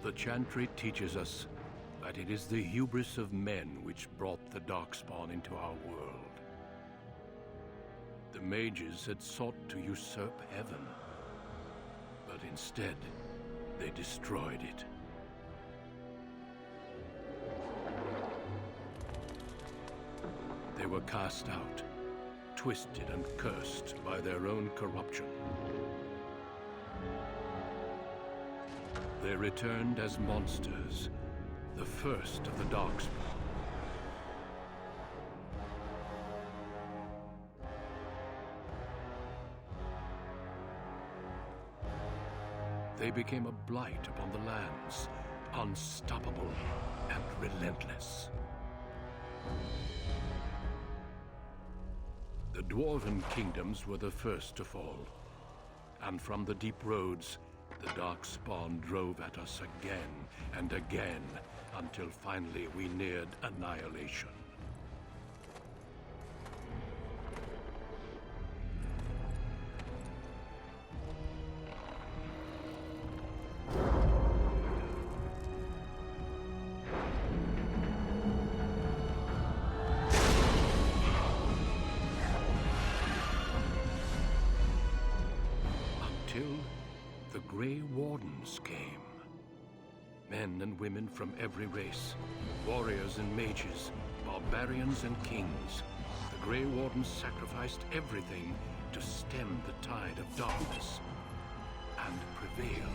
The Chantry teaches us that it is the hubris of men which brought the Darkspawn into our world. The mages had sought to usurp heaven, but instead, they destroyed it. They were cast out, twisted and cursed by their own corruption. They returned as monsters, the first of the Darkspawn. They became a blight upon the lands, unstoppable and relentless. The Dwarven kingdoms were the first to fall, and from the deep roads, the Darkspawn drove at us again and again, until finally we neared annihilation. Until the Grey Wardens came. Men and women from every race, warriors and mages, barbarians and kings. The Grey Wardens sacrificed everything to stem the tide of darkness and prevail.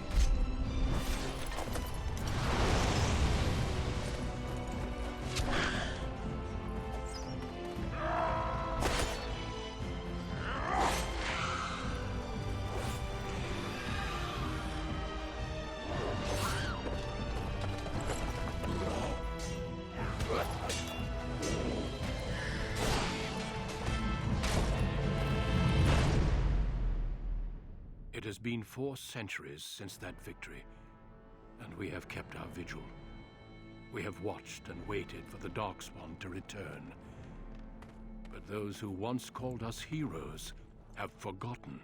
It has been 4 centuries since that victory, and we have kept our vigil. We have watched and waited for the Darkspawn to return. But those who once called us heroes have forgotten.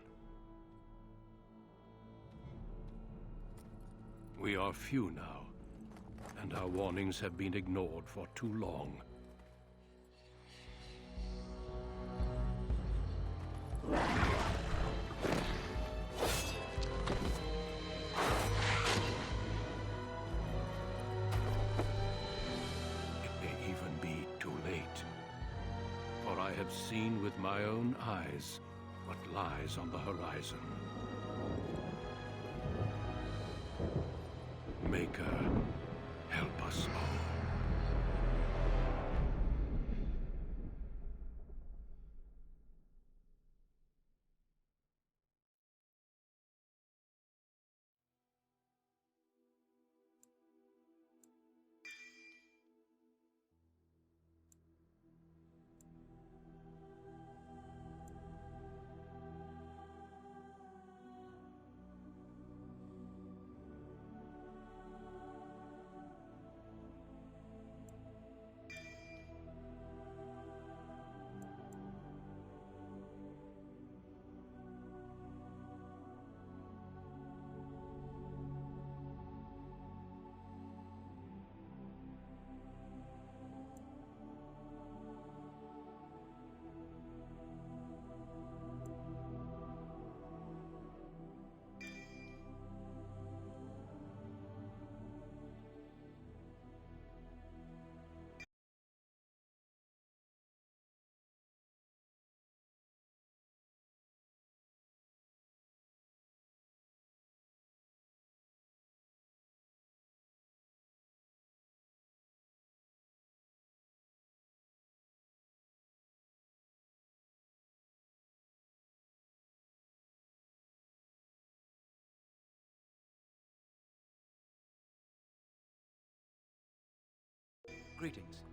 We are few now, and our warnings have been ignored for too long. I have seen with my own eyes what lies on the horizon. Maker, help us all. Greetings.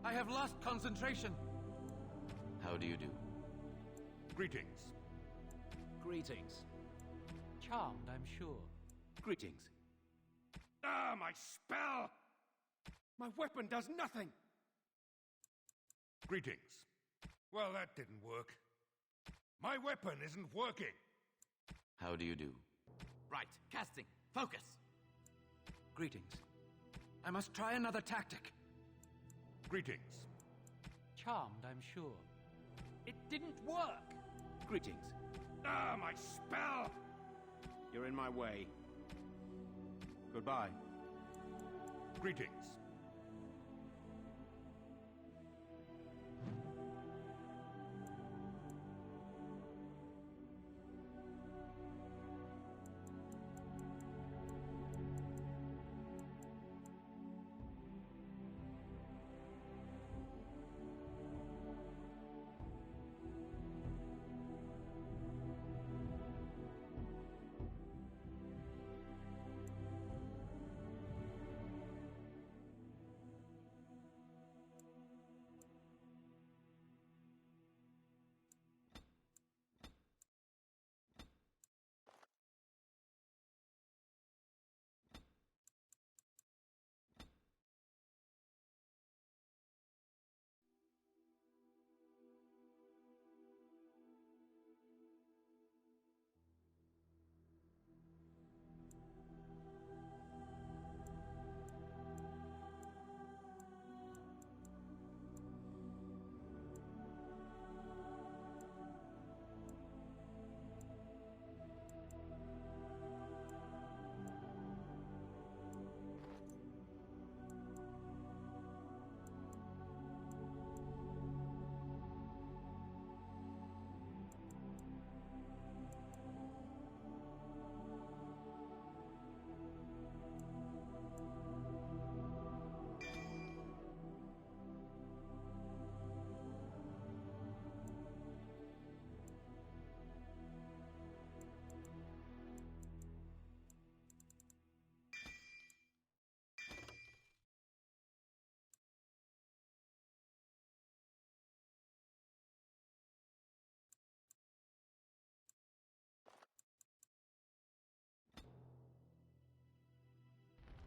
I have lost concentration. How do you do? Greetings. Greetings. Charmed, I'm sure. Greetings. Ah, my spell! My weapon does nothing! Greetings. Well, that didn't work. My weapon isn't working. How do you do? Right, casting. Focus. Greetings. I must try another tactic. Greetings. Charmed, I'm sure. It didn't work. Greetings. Ah, my spell! You're in my way. Goodbye. Greetings.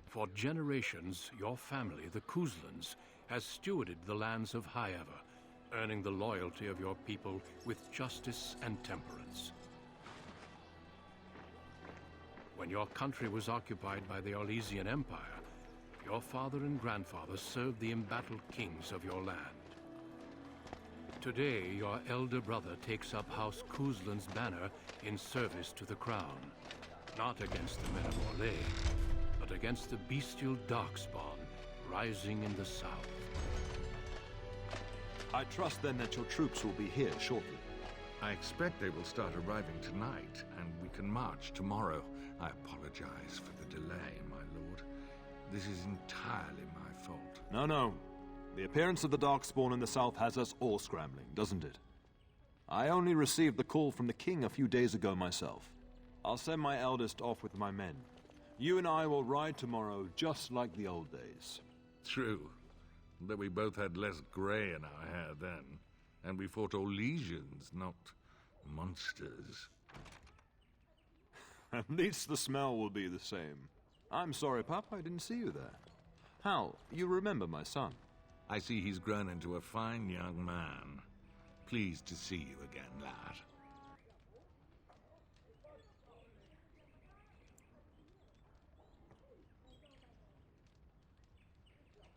For generations, your family, the Kuzlans, has stewarded the lands of Highever, earning the loyalty of your people with justice and temperance. When your country was occupied by the Orlesian Empire, your father and grandfather served the embattled kings of your land. Today, your elder brother takes up House Kuzlan's banner in service to the crown, not against the men of Orlais, but against the bestial Darkspawn rising in the south. I trust then that your troops will be here shortly. I expect they will start arriving tonight, and we can march tomorrow. I apologize for the delay, my lord. This is entirely my fault. No. The appearance of the Darkspawn in the south has us all scrambling, doesn't it? I only received the call from the king a few days ago myself. I'll send my eldest off with my men. You and I will ride tomorrow just like the old days. True. But we both had less grey in our hair then. And we fought Orlesians, not monsters. At least the smell will be the same. I'm sorry, Pup, I didn't see you there. Hal, you remember my son? I see he's grown into a fine young man. Pleased to see you again, lad.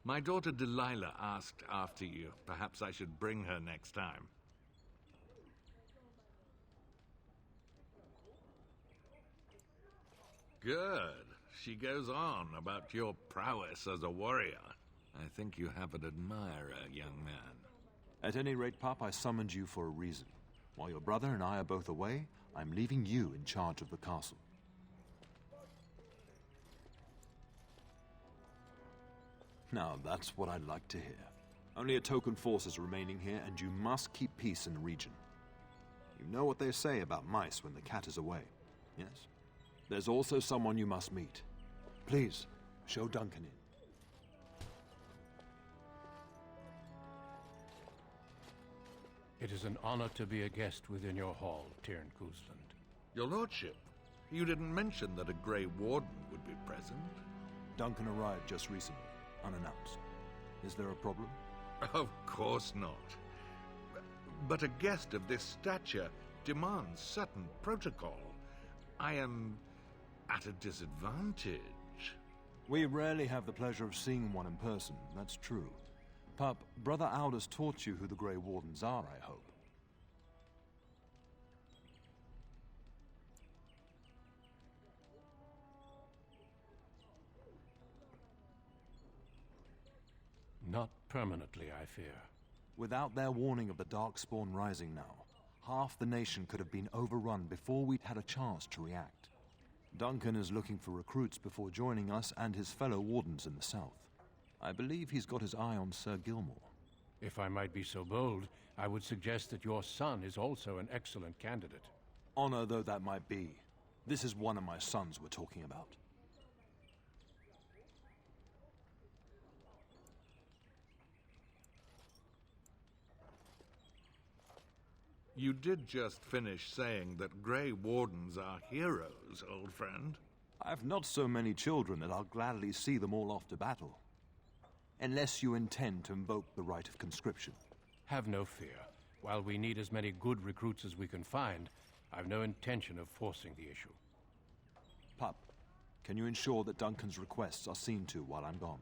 My daughter Delilah asked after you. Perhaps I should bring her next time. Good. She goes on about your prowess as a warrior. I think you have an admirer, young man. At any rate, Pup, I summoned you for a reason. While your brother and I are both away, I'm leaving you in charge of the castle. Now, that's what I'd like to hear. Only a token force is remaining here, and you must keep peace in the region. You know what they say about mice when the cat is away, yes? There's also someone you must meet. Please, show Duncan in. It is an honor to be a guest within your hall, Tyrn Cousland. Your lordship, you didn't mention that a Grey Warden would be present. Duncan arrived just recently, unannounced. Is there a problem? Of course not. But a guest of this stature demands certain protocol. I am at a disadvantage. We rarely have the pleasure of seeing one in person, that's true. Pup, Brother Aldous taught you who the Grey Wardens are, I hope. Not permanently, I fear. Without their warning of the Darkspawn rising now, half the nation could have been overrun before we'd had a chance to react. Duncan is looking for recruits before joining us and his fellow wardens in the south. I believe he's got his eye on Sir Gilmore. If I might be so bold, I would suggest that your son is also an excellent candidate. Honor though that might be, this is one of my sons we're talking about. You did just finish saying that Grey Wardens are heroes, old friend. I've not so many children that I'll gladly see them all off to battle. Unless you intend to invoke the right of conscription. Have no fear. While we need as many good recruits as we can find, I've no intention of forcing the issue. Pup, can you ensure that Duncan's requests are seen to while I'm gone?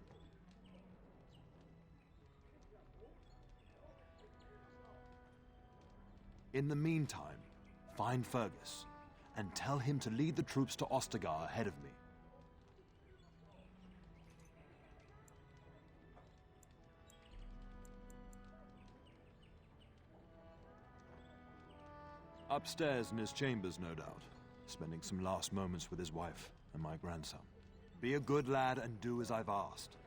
In the meantime, find Fergus, and tell him to lead the troops to Ostagar ahead of me. Upstairs in his chambers, no doubt, spending some last moments with his wife and my grandson. Be a good lad and do as I've asked.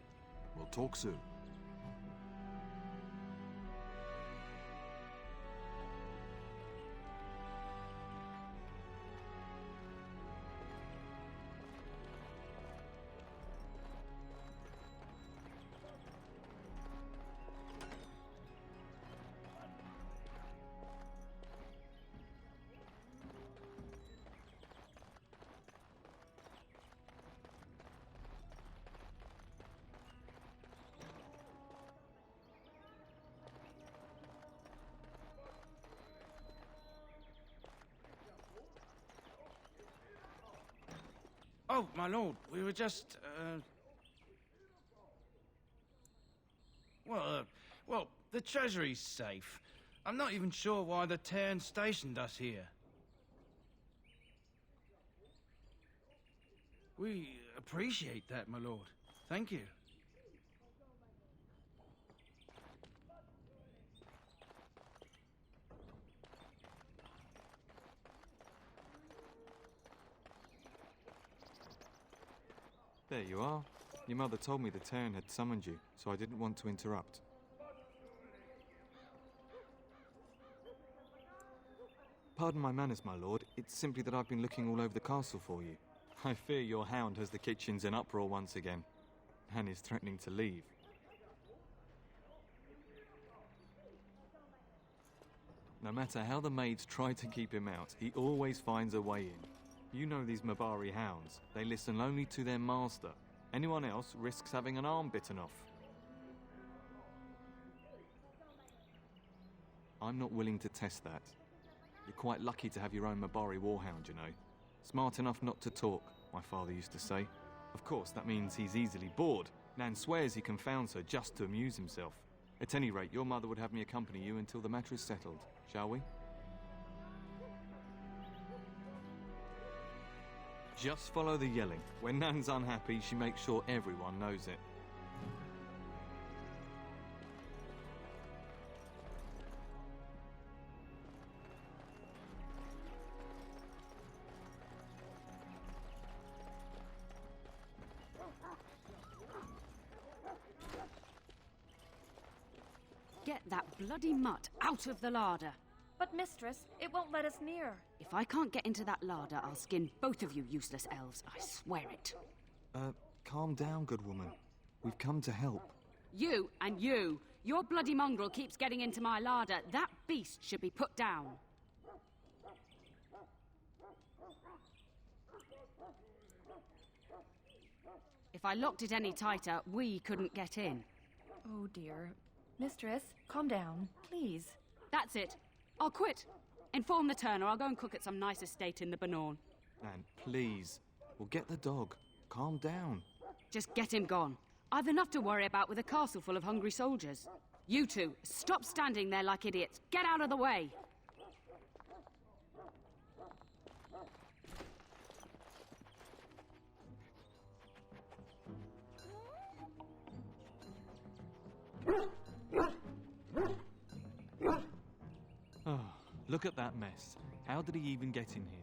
We'll talk soon. Oh, my lord, we were just, Well, the treasury's safe. I'm not even sure why the Tyrn stationed us here. We appreciate that, my lord. Thank you. There you are. Your mother told me the Tyrn had summoned you, so I didn't want to interrupt. Pardon my manners, my lord. It's simply that I've been looking all over the castle for you. I fear your hound has the kitchens in uproar once again, and is threatening to leave. No matter how the maids try to keep him out, he always finds a way in. You know these Mabari hounds. They listen only to their master. Anyone else risks having an arm bitten off. I'm not willing to test that. You're quite lucky to have your own Mabari warhound, you know. Smart enough not to talk, my father used to say. Of course, that means he's easily bored. Nan swears he confounds her just to amuse himself. At any rate, your mother would have me accompany you until the matter is settled, shall we? Just follow the yelling. When Nan's unhappy, she makes sure everyone knows it. Get that bloody mutt out of the larder. But, mistress, it won't let us near. If I can't get into that larder, I'll skin both of you useless elves. I swear it. Calm down, good woman. We've come to help. You and you. Your bloody mongrel keeps getting into my larder. That beast should be put down. If I locked it any tighter, we couldn't get in. Oh dear. Mistress, calm down, please. That's it. I'll quit. Inform the turner. I'll go and cook at some nice estate in the Banorn. Nan, please. We'll get the dog. Calm down. Just get him gone. I've enough to worry about with a castle full of hungry soldiers. You two, stop standing there like idiots. Get out of the way. Oh, look at that mess. How did he even get in here?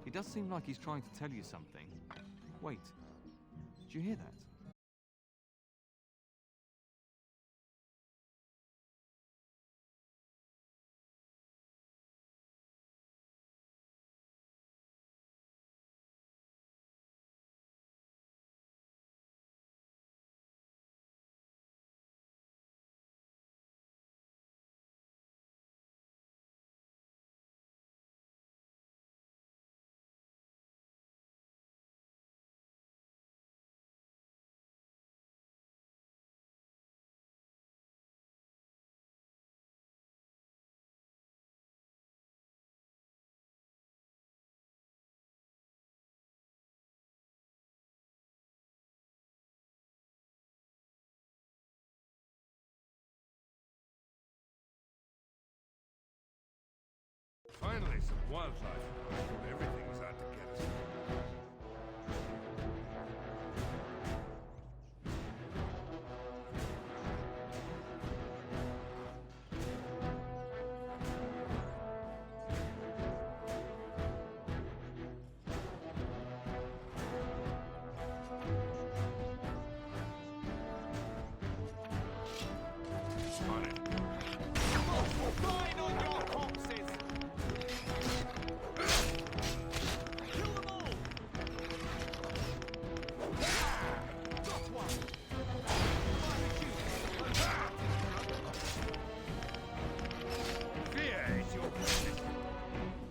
He does seem like he's trying to tell you something. Wait, did you hear that? Finally, some wildlife. I thought everything was out to get us. On it. Fine on your corpses! Kill them all! Got one! Fear is your business.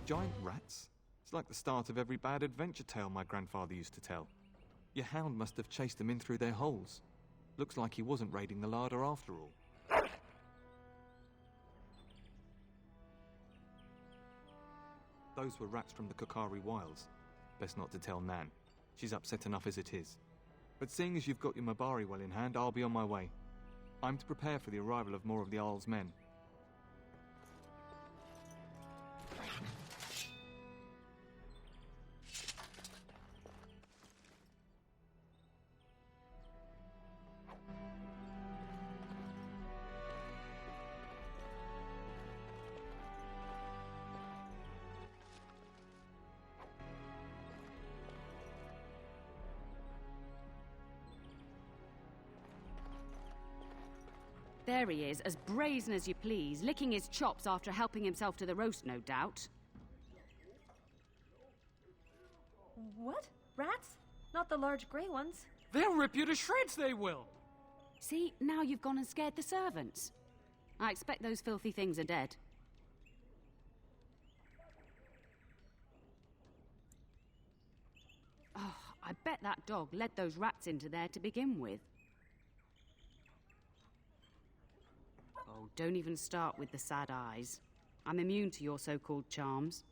Giant rats? It's like the start of every bad adventure tale my grandfather used to tell. Your hound must have chased them in through their holes. Looks like he wasn't raiding the larder after all. Those were rats from the Kokari Wilds. Best not to tell Nan. She's upset enough as it is. But seeing as you've got your Mabari well in hand, I'll be on my way. I'm to prepare for the arrival of more of the Jarl's men. There he is, as brazen as you please, licking his chops after helping himself to the roast, no doubt. What? Rats? Not the large grey ones? They'll rip you to shreds, they will! See, now you've gone and scared the servants. I expect those filthy things are dead. Oh, I bet that dog led those rats into there to begin with. Oh, don't even start with the sad eyes. I'm immune to your so-called charms.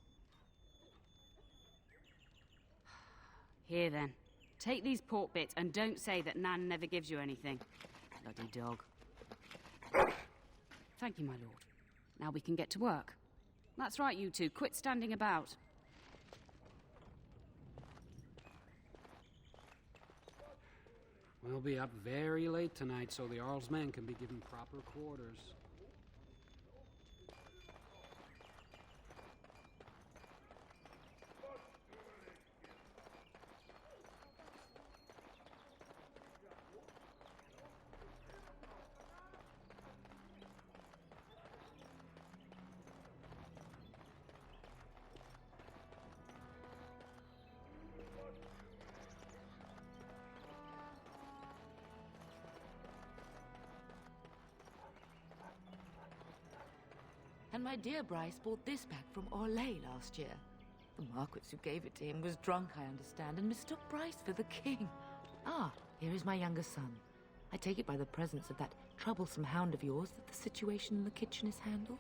Here then, take these pork bits and don't say that Nan never gives you anything. Bloody dog. Thank you, my lord. Now we can get to work. That's right, you two. Quit standing about. We'll be up very late tonight so the Jarl's men can be given proper quarters. And my dear Bryce bought this back from Orlais last year. The Marquis who gave it to him was drunk, I understand, and mistook Bryce for the king. Ah, here is my younger son. I take it by the presence of that troublesome hound of yours that the situation in the kitchen is handled?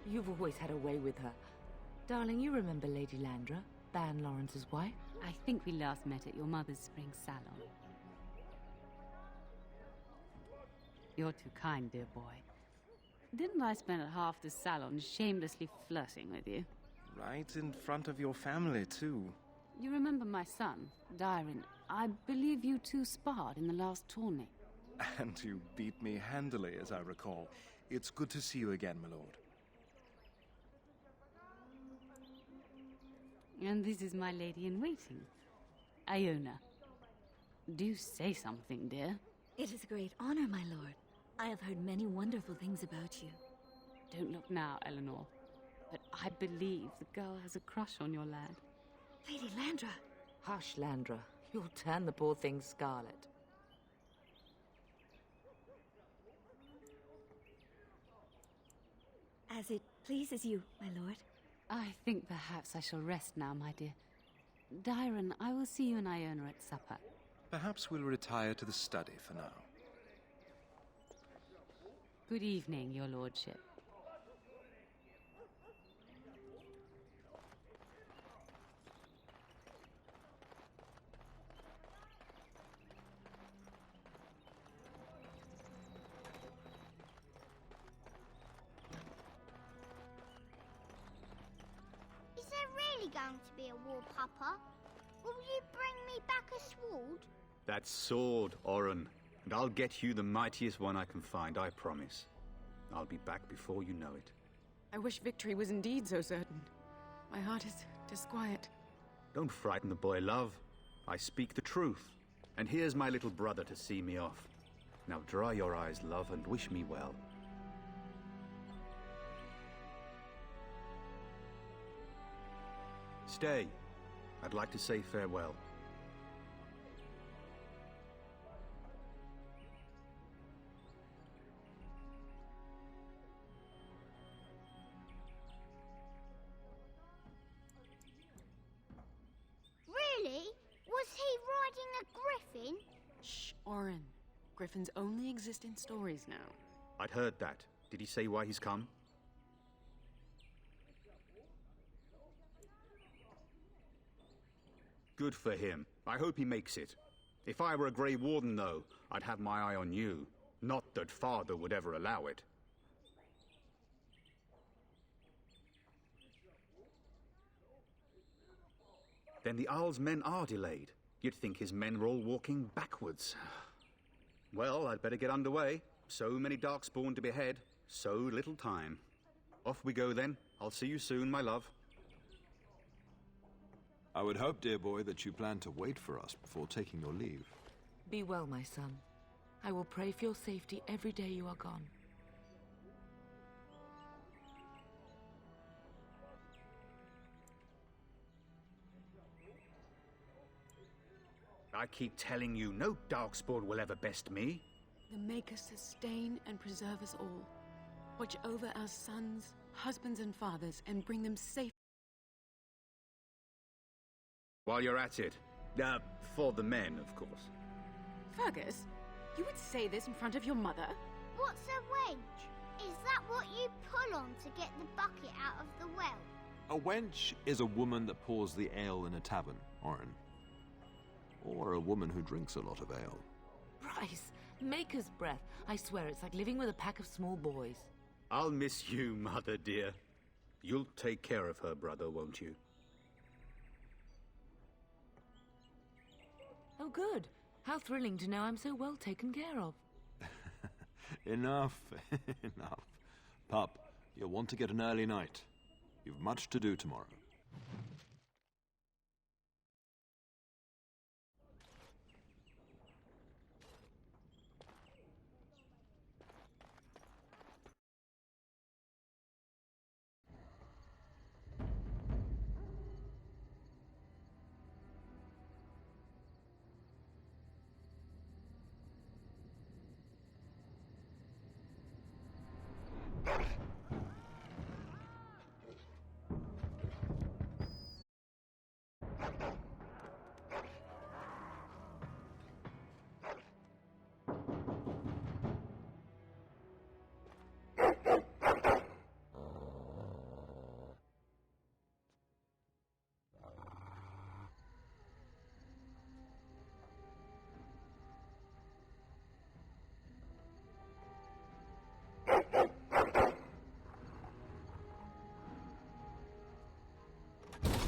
You've always had a way with her. Darling, you remember Lady Landra, Ban Lawrence's wife? I think we last met at your mother's spring salon. You're too kind, dear boy. Didn't I spend half the salon shamelessly flirting with you? Right in front of your family, too. You remember my son, Dyron. I believe you two sparred in the last tourney. And you beat me handily, as I recall. It's good to see you again, my lord. And this is my lady-in-waiting, Iona. Do say something, dear. It is a great honor, my lord. I have heard many wonderful things about you. Don't look now, Eleanor. But I believe the girl has a crush on your lad. Lady Landra! Hush, Landra. You'll turn the poor thing scarlet. As it pleases you, my lord. I think perhaps I shall rest now, my dear. Dyron, I will see you and Iona at supper. Perhaps we'll retire to the study for now. Good evening, your lordship. Is there really going to be a war, Papa? Will you bring me back a sword? That sword, Oren. And I'll get you the mightiest one I can find, I promise. I'll be back before you know it. I wish victory was indeed so certain. My heart is disquiet. Don't frighten the boy, love. I speak the truth. And here's my little brother to see me off. Now dry your eyes, love, and wish me well. Stay. I'd like to say farewell. Really? Was he riding a griffin? Shh, Oren. Griffins only exist in stories now. I'd heard that. Did he say why he's come? Good for him. I hope he makes it. If I were a Grey Warden, though, I'd have my eye on you. Not that Father would ever allow it. Then the Arl's men are delayed. You'd think his men were all walking backwards. Well, I'd better get underway. So many Darkspawn to behead, so little time. Off we go then. I'll see you soon, my love. I would hope, dear boy, that you plan to wait for us before taking your leave. Be well, my son. I will pray for your safety every day you are gone. I keep telling you, no Darkspawn will ever best me. The Maker sustain and preserve us all. Watch over our sons, husbands, and fathers, and bring them safe. While you're at it. For the men, of course. Fergus, you would say this in front of your mother? What's a wench? Is that what you pull on to get the bucket out of the well? A wench is a woman that pours the ale in a tavern, Oren. Or a woman who drinks a lot of ale. Bryce, Maker's breath. I swear it's like living with a pack of small boys. I'll miss you, Mother dear. You'll take care of her, brother, won't you? Oh, good. How thrilling to know I'm so well taken care of. Enough, enough. Pup, you'll want to get an early night. You've much to do tomorrow.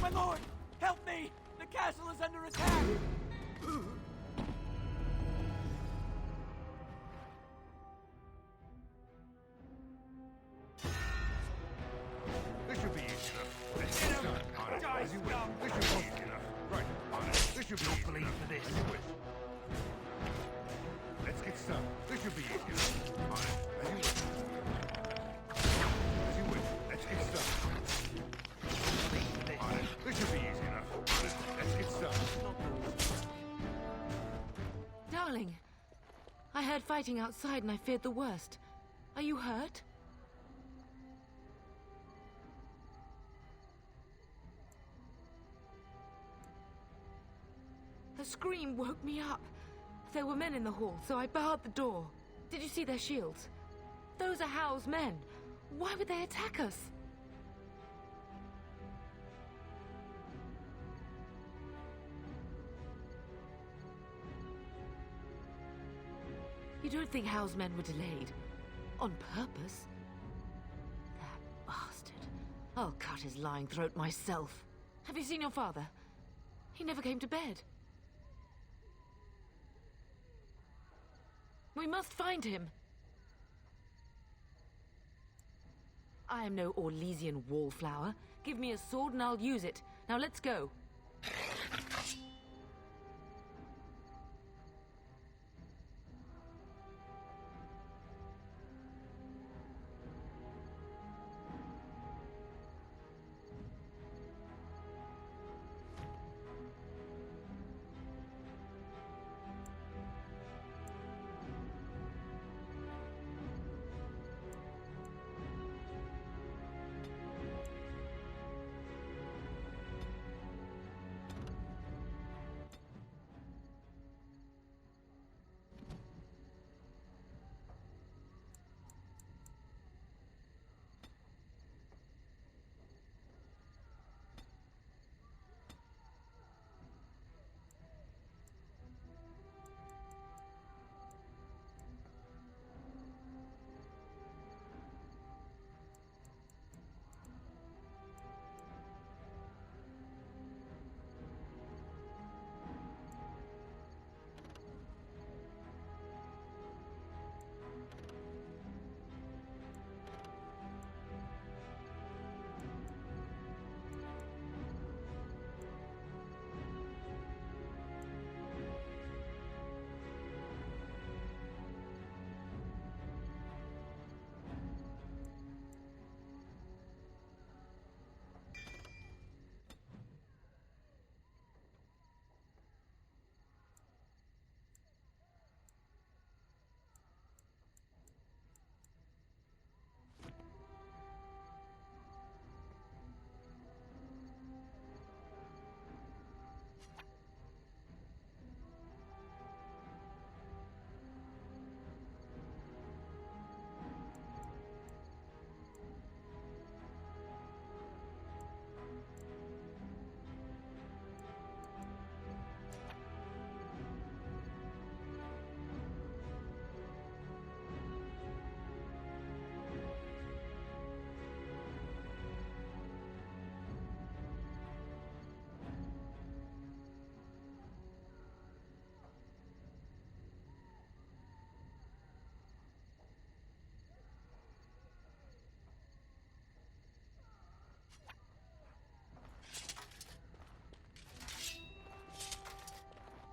My lord! Help me! The castle is under attack! This should be easy enough. Let's get started. On it. As you wish. This should be easy enough. Right. On it. This should be easy enough. For this. As you wish. Let's get started. This should be easy enough. On it. As you wish. As you wish. Let's get started. On it. This should be easy enough. On it. Let's get started. Darling, I heard fighting outside and I feared the worst. Are you hurt? The scream woke me up. There were men in the hall, so I barred the door. Did you see their shields? Those are Howl's men. Why would they attack us? You don't think Howl's men were delayed? On purpose? That bastard. I'll cut his lying throat myself. Have you seen your father? He never came to bed. We must find him. I am no Orlesian wallflower. Give me a sword and I'll use it. Now let's go.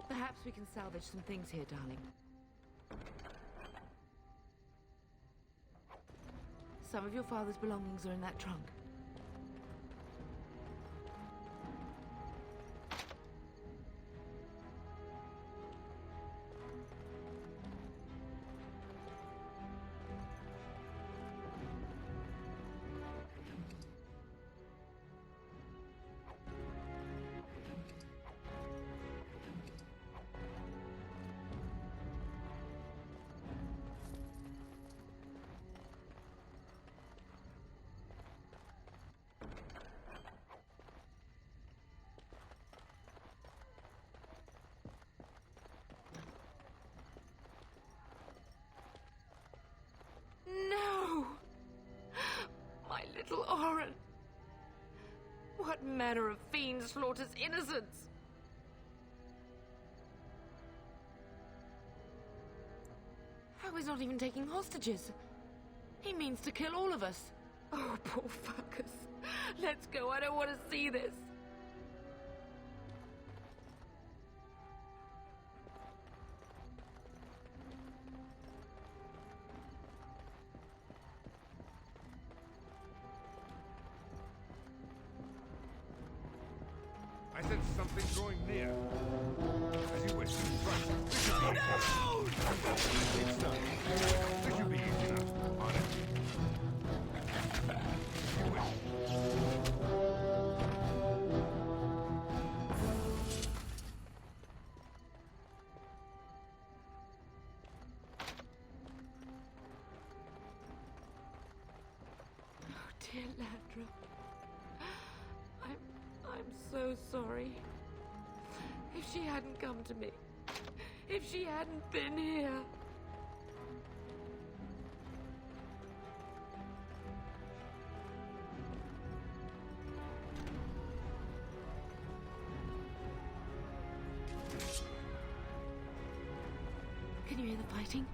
Perhaps we can salvage some things here, darling. Some of your father's belongings are in that trunk. That manner of fiend slaughters innocents! How he's not even taking hostages? He means to kill all of us. Oh, poor fuckers. Let's go, I don't want to see this. I sense something drawing near. As you wish. Right. This should be It's done. This should be easy enough. On it. As you wish. Oh, dear Landra. I'm so sorry. If she hadn't come to me, if she hadn't been here. Can you hear the fighting?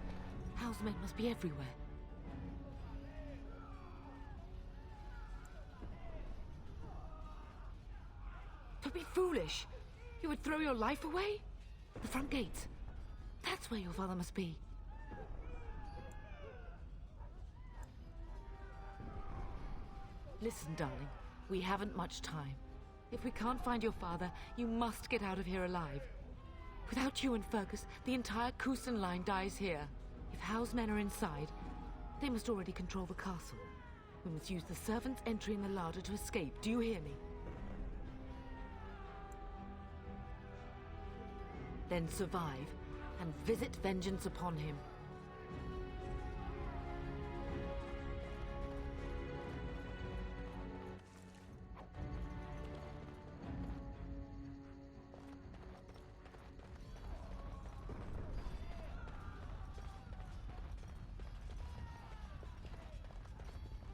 Hal's men must be everywhere. Don't be foolish. You would throw your life away? The front gates. That's where your father must be. Listen, darling. We haven't much time. If we can't find your father, you must get out of here alive. Without you and Fergus, the entire Kusen line dies here. If Hal's men are inside, they must already control the castle. We must use the servants' entry in the larder to escape. Do you hear me? Then survive, and visit vengeance upon him.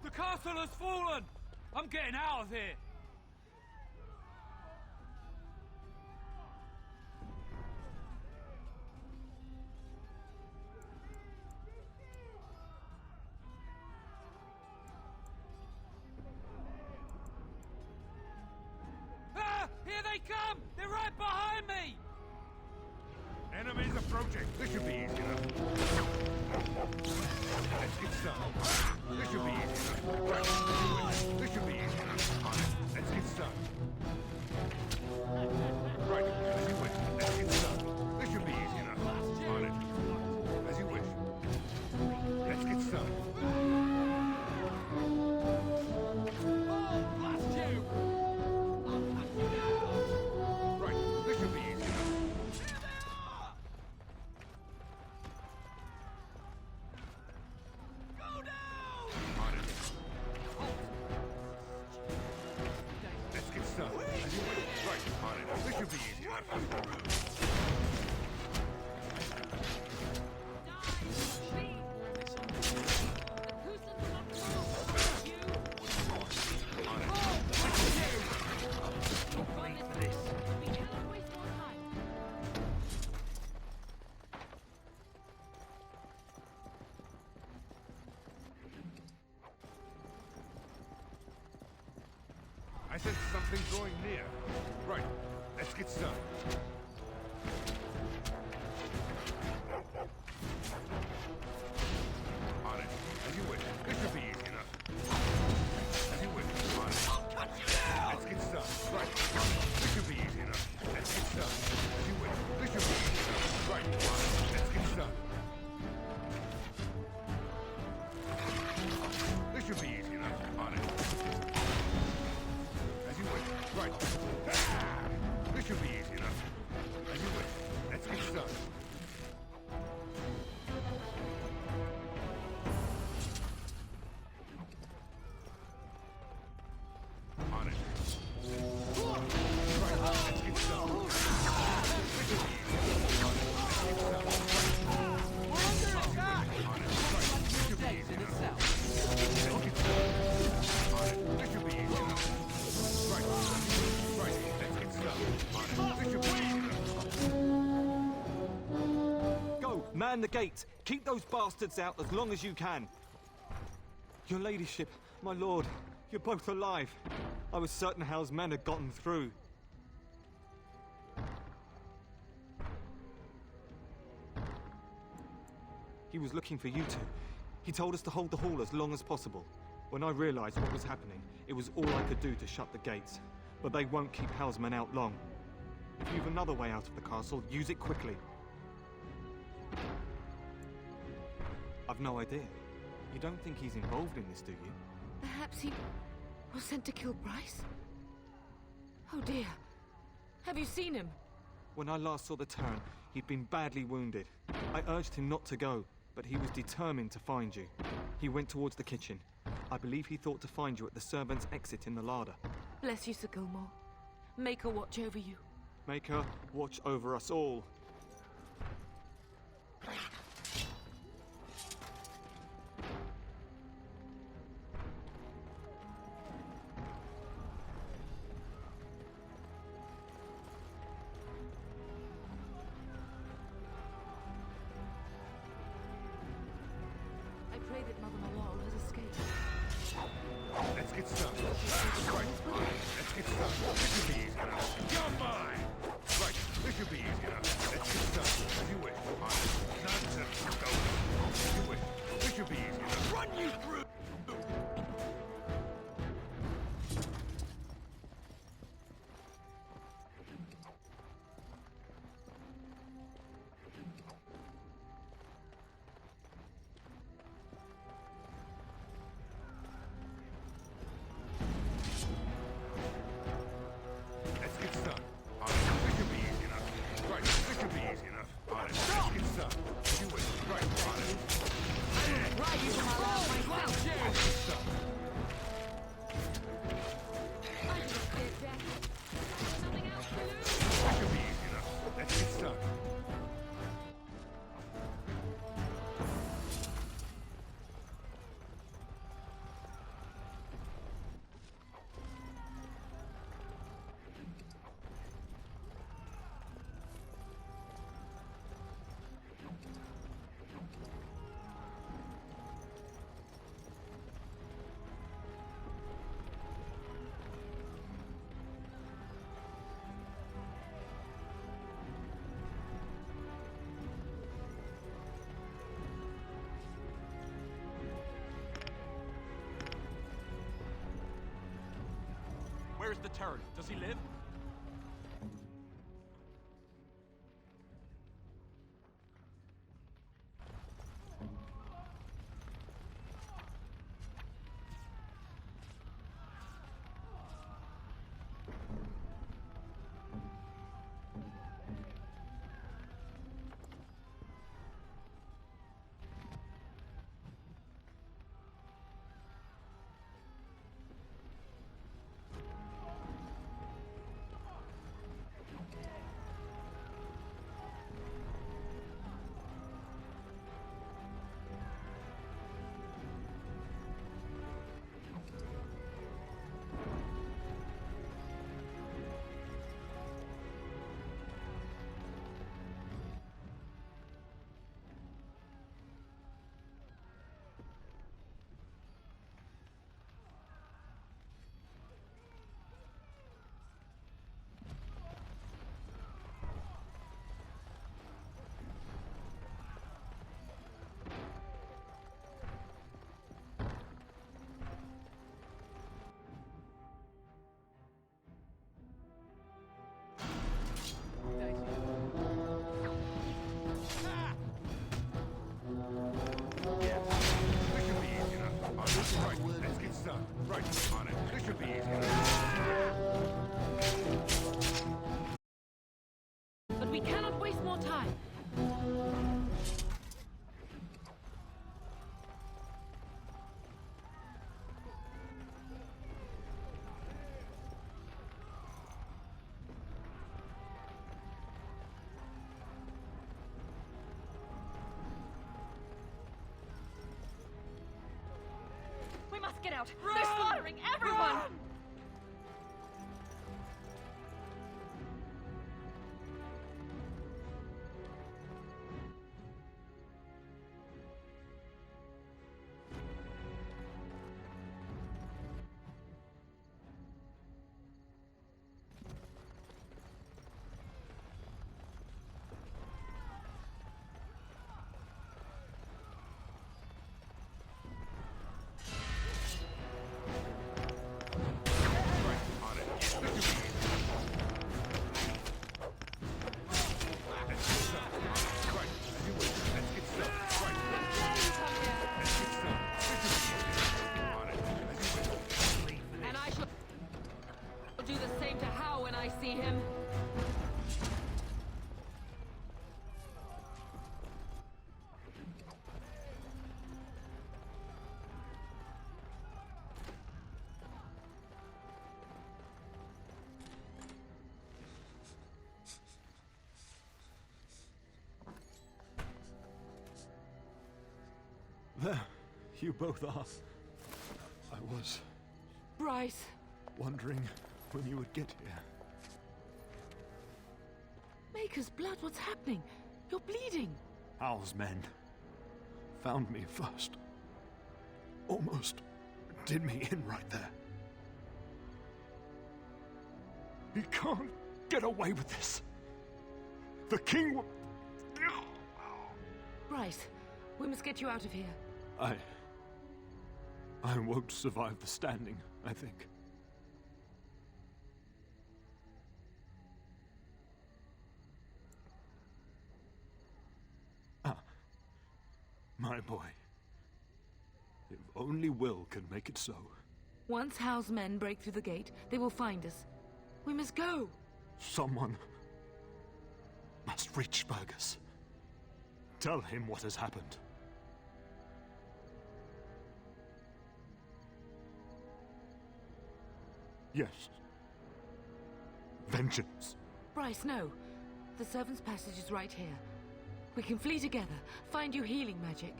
The castle has fallen! I'm getting out of here! Here they come! They're right behind me! Enemies approaching. This should be easy enough. Let's get started. This should be easy enough. Right. This should be easy enough. On it. Let's get started. Right. As you wish. Let's get started. This should be easy enough. On it. As you wish. Let's get started. I sense something drawing near. Right. Let's get started. On it. As you wish. This should be easy enough. As you wish. On it. Let's get started. Right. On it. This should be easy enough. Let's get started. As you wish. This should be easy enough. Right. On it. Let's get started. This should be easy enough. On it. Right. This should be easy enough. As you wish. Let's get started. On it. Right. Let's get started. This should be easy enough. On it. Let's get started. Right. On it. Right. This should be easy enough. Let's get started. On it. This should be easy enough. Right. Man the gate! Keep those bastards out as long as you can! Your ladyship, my lord, you're both alive. I was certain Hal's men had gotten through. He was looking for you two. He told us to hold the hall as long as possible. When I realized what was happening, it was all I could do to shut the gates. But they won't keep Hal's men out long. If you've another way out of the castle, use it quickly. I've no idea. You don't think he's involved in this, do you? Perhaps he was sent to kill Bryce? Oh dear. Have you seen him? When I last saw the Turn, he'd been badly wounded. I urged him not to go, but he was determined to find you. He went towards the kitchen. I believe he thought to find you at the servants' exit in the larder. Bless you, Sir Gilmore. Make her watch over you. Make her watch over us all. I pray that Mother Malone has escaped. Let's get started. Right. Let's get started. This should be easy enough. You're mine! Right. This should be easy enough. Let's get started. As you wish. Nonsense. Go. As you wish. This should be easy enough. Run you through! Let's get started. This should be easy enough. Right, this should be easy enough. Let's get started. As you wish. Right, on it. Right, you from my last myself. Let's get started. This should be easy enough. Let's get started. Where's the turret? Does he live? Right, let's get started. Right, on it. This should be easy enough. But we cannot waste more time. We must get out! They're slaughtering everyone! There, you both are. I was Bryce! wondering when you would get here. Maker's blood, what's happening? You're bleeding. Hal's men found me first. Almost did me in right there. He can't get away with this. The king will... Bryce, we must get you out of here. I won't survive the standing, I think. My boy. If only Will can make it so. Once Hal's men break through the gate, they will find us. We must go. Someone must reach Fergus. Tell him what has happened. Yes. Vengeance. Bryce, no. The servant's passage is right here. We can flee together, find you healing magic.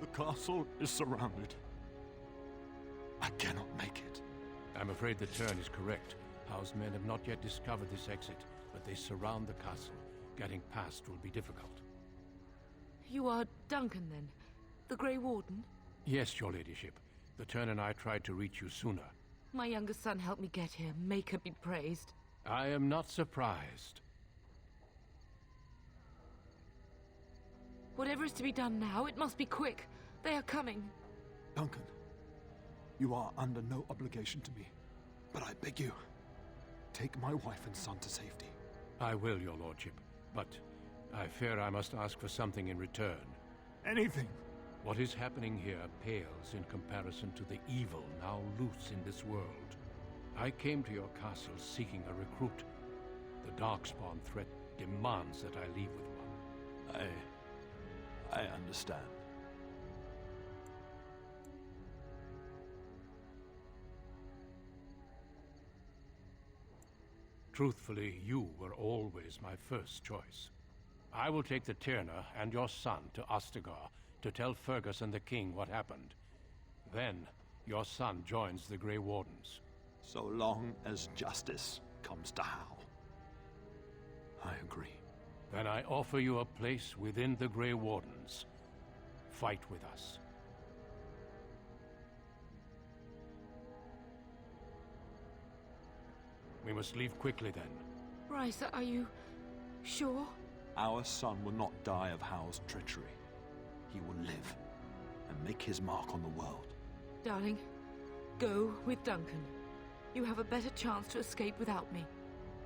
The castle is surrounded. I cannot make it. I'm afraid the Turn is correct. Howe's men have not yet discovered this exit, but they surround the castle. Getting past will be difficult. You are Duncan, then? The Grey Warden? Yes, your ladyship. The Turn and I tried to reach you sooner. My younger son helped me get here. Maker be praised. I am not surprised. Whatever is to be done now, it must be quick. They are coming. Duncan, you are under no obligation to me. But I beg you, take my wife and son to safety. I will, your lordship. But I fear I must ask for something in return. Anything. What is happening here pales in comparison to the evil now loose in this world. I came to your castle seeking a recruit. The Darkspawn threat demands that I leave with one. I understand. Truthfully, you were always my first choice. I will take the Tyrna and your son to Ostagar to tell Fergus and the king what happened. Then, your son joins the Grey Wardens. So long as justice comes to Hal. I agree. Then I offer you a place within the Grey Wardens. Fight with us. We must leave quickly then. Bryce, are you sure? Our son will not die of Hal's treachery. He will live and make his mark on the world. Darling, go with Duncan. You have a better chance to escape without me.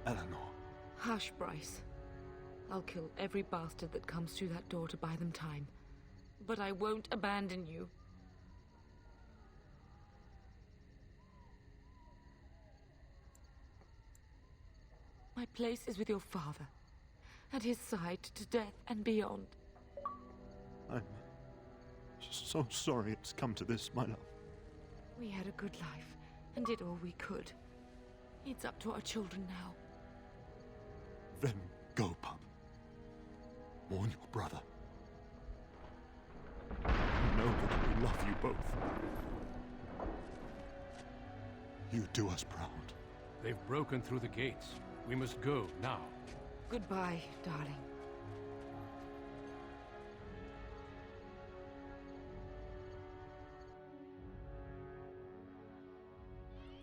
Eleanor. Hush, Bryce. I'll kill every bastard that comes through that door to buy them time. But I won't abandon you. My place is with your father. At his side to death and beyond. I'm so sorry it's come to this, my love. We had a good life and did all we could. It's up to our children now. Then go, pup. Warn your brother. Know that we love you both. You do us proud. They've broken through the gates. We must go now. Goodbye, darling.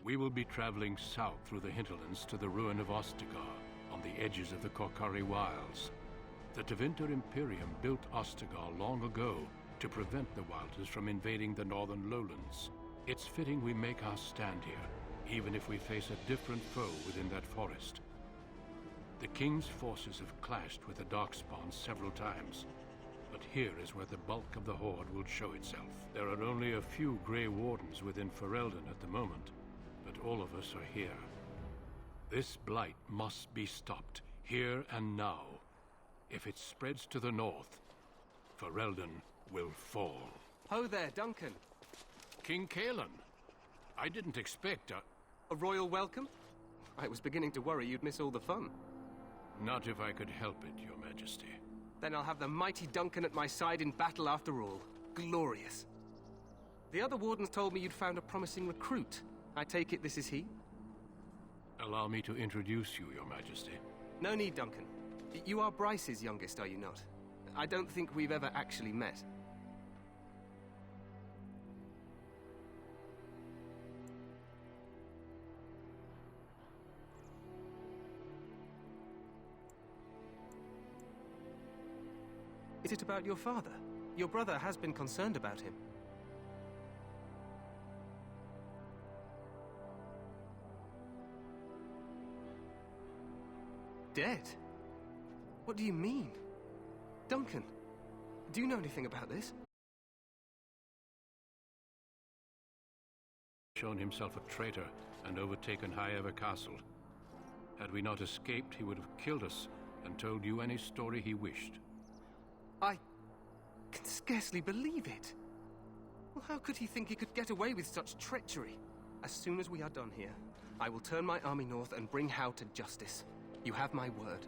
We will be traveling south through the hinterlands to the ruin of Ostagar, on the edges of the Korcari Wilds. The Tevinter Imperium built Ostagar long ago to prevent the Wilders from invading the northern lowlands. It's fitting we make our stand here, even if we face a different foe within that forest. The King's forces have clashed with the Darkspawn several times, but here is where the bulk of the Horde will show itself. There are only a few Grey Wardens within Ferelden at the moment, but all of us are here. This blight must be stopped, here and now. If it spreads to the north, Ferelden will fall. Ho there, Duncan. King Cailan. I didn't expect a royal welcome? I was beginning to worry you'd miss all the fun. Not if I could help it, Your Majesty. Then I'll have the mighty Duncan at my side in battle after all. glorious. The other wardens told me you'd found a promising recruit. I take it this is he? Allow me to introduce you, Your Majesty. No need, Duncan. You are Bryce's youngest, are you not? I don't think we've ever actually met. Is it about your father? Your brother has been concerned about him. Dead? What do you mean? Duncan, do you know anything about this? Shown himself a traitor and overtaken High Ever Castle. Had we not escaped, he would have killed us and told you any story he wished. I can scarcely believe it. Well, how could he think he could get away with such treachery? As soon as we are done here, I will turn my army north and bring Hao to justice. You have my word.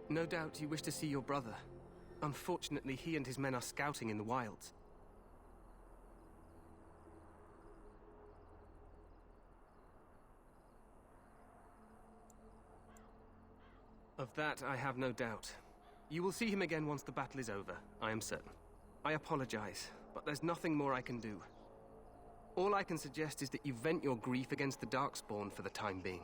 No doubt you wish to see your brother. Unfortunately, he and his men are scouting in the wilds. Of that, I have no doubt. You will see him again once the battle is over, I am certain. I apologize, but there's nothing more I can do. All I can suggest is that you vent your grief against the Darkspawn for the time being.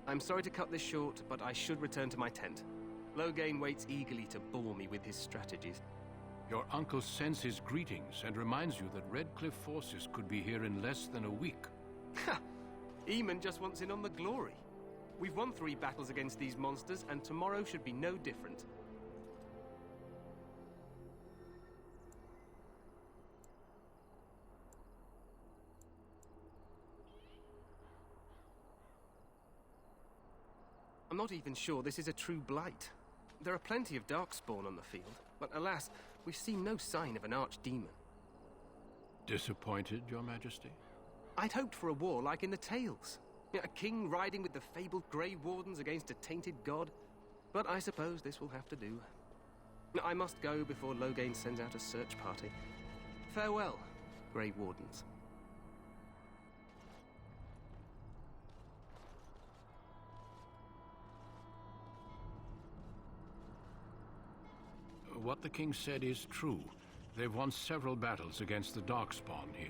I'm sorry to cut this short, but I should return to my tent. Loghain waits eagerly to bore me with his strategies. Your uncle sends his greetings and reminds you that Redcliffe forces could be here in less than a week. Ha! Eamon just wants in on the glory. We've won 3 battles against these monsters, and tomorrow should be no different. I'm not even sure this is a true blight. There are plenty of Darkspawn on the field, but alas, we've seen no sign of an archdemon. Disappointed, Your Majesty? I'd hoped for a war like in the tales. A king riding with the fabled Grey Wardens against a tainted god. But I suppose this will have to do. I must go before Loghain sends out a search party. Farewell, Grey Wardens. What the king said is true. They've won several battles against the Darkspawn here.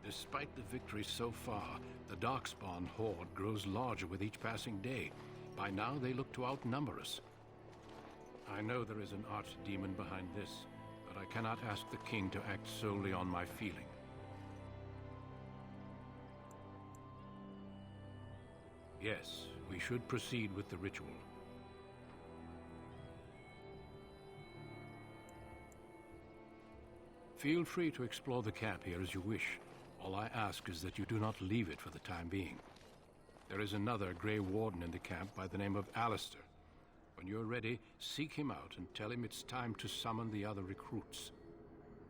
Despite the victory so far, the Darkspawn horde grows larger with each passing day. By now, they look to outnumber us. I know there is an archdemon behind this, but I cannot ask the king to act solely on my feeling. Yes, we should proceed with the ritual. Feel free to explore the camp here as you wish. All I ask is that you do not leave it for the time being. There is another Grey Warden in the camp by the name of Alistair. When you're ready, seek him out and tell him it's time to summon the other recruits.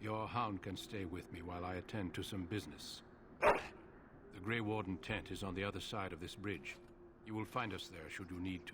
Your hound can stay with me while I attend to some business. The Grey Warden tent is on the other side of this bridge. You will find us there should you need to.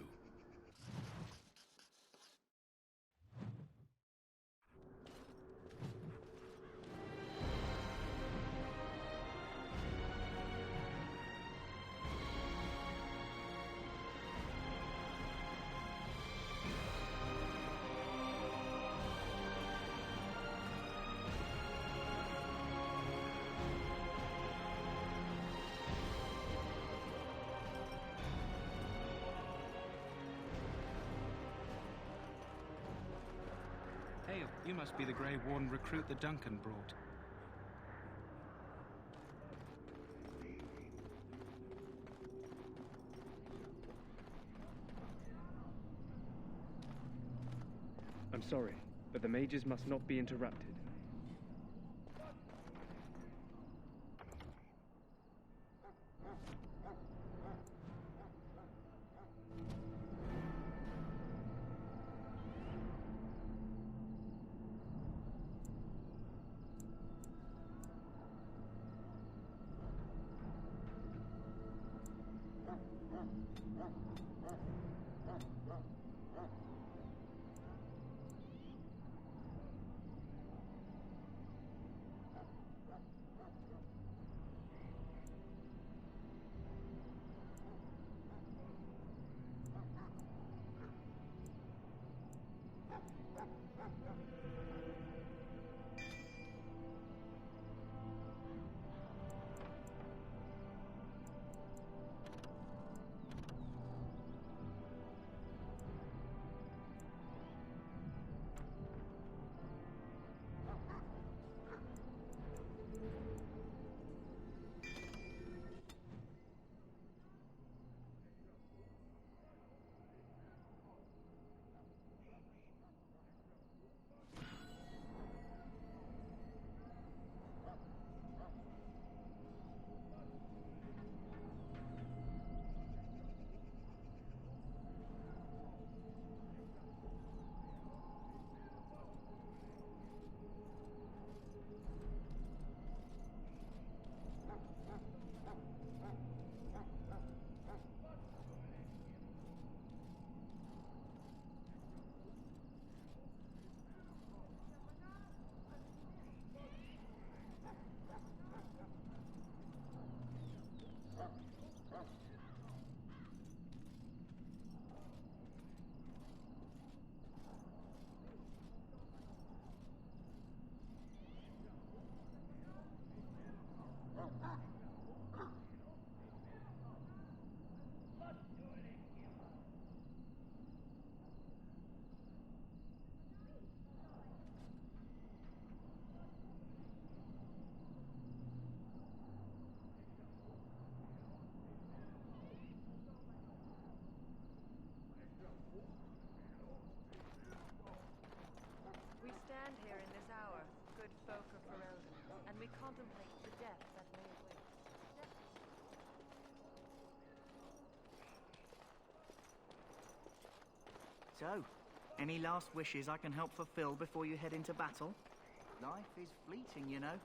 Hail, you must be the Grey Warden recruit that Duncan brought. I'm sorry, but the mages must not be interrupted. We stand here in this hour, good folk of Ferelden, and we contemplate the death that may await. So, any last wishes I can help fulfill before you head into battle? Life is fleeting, you know.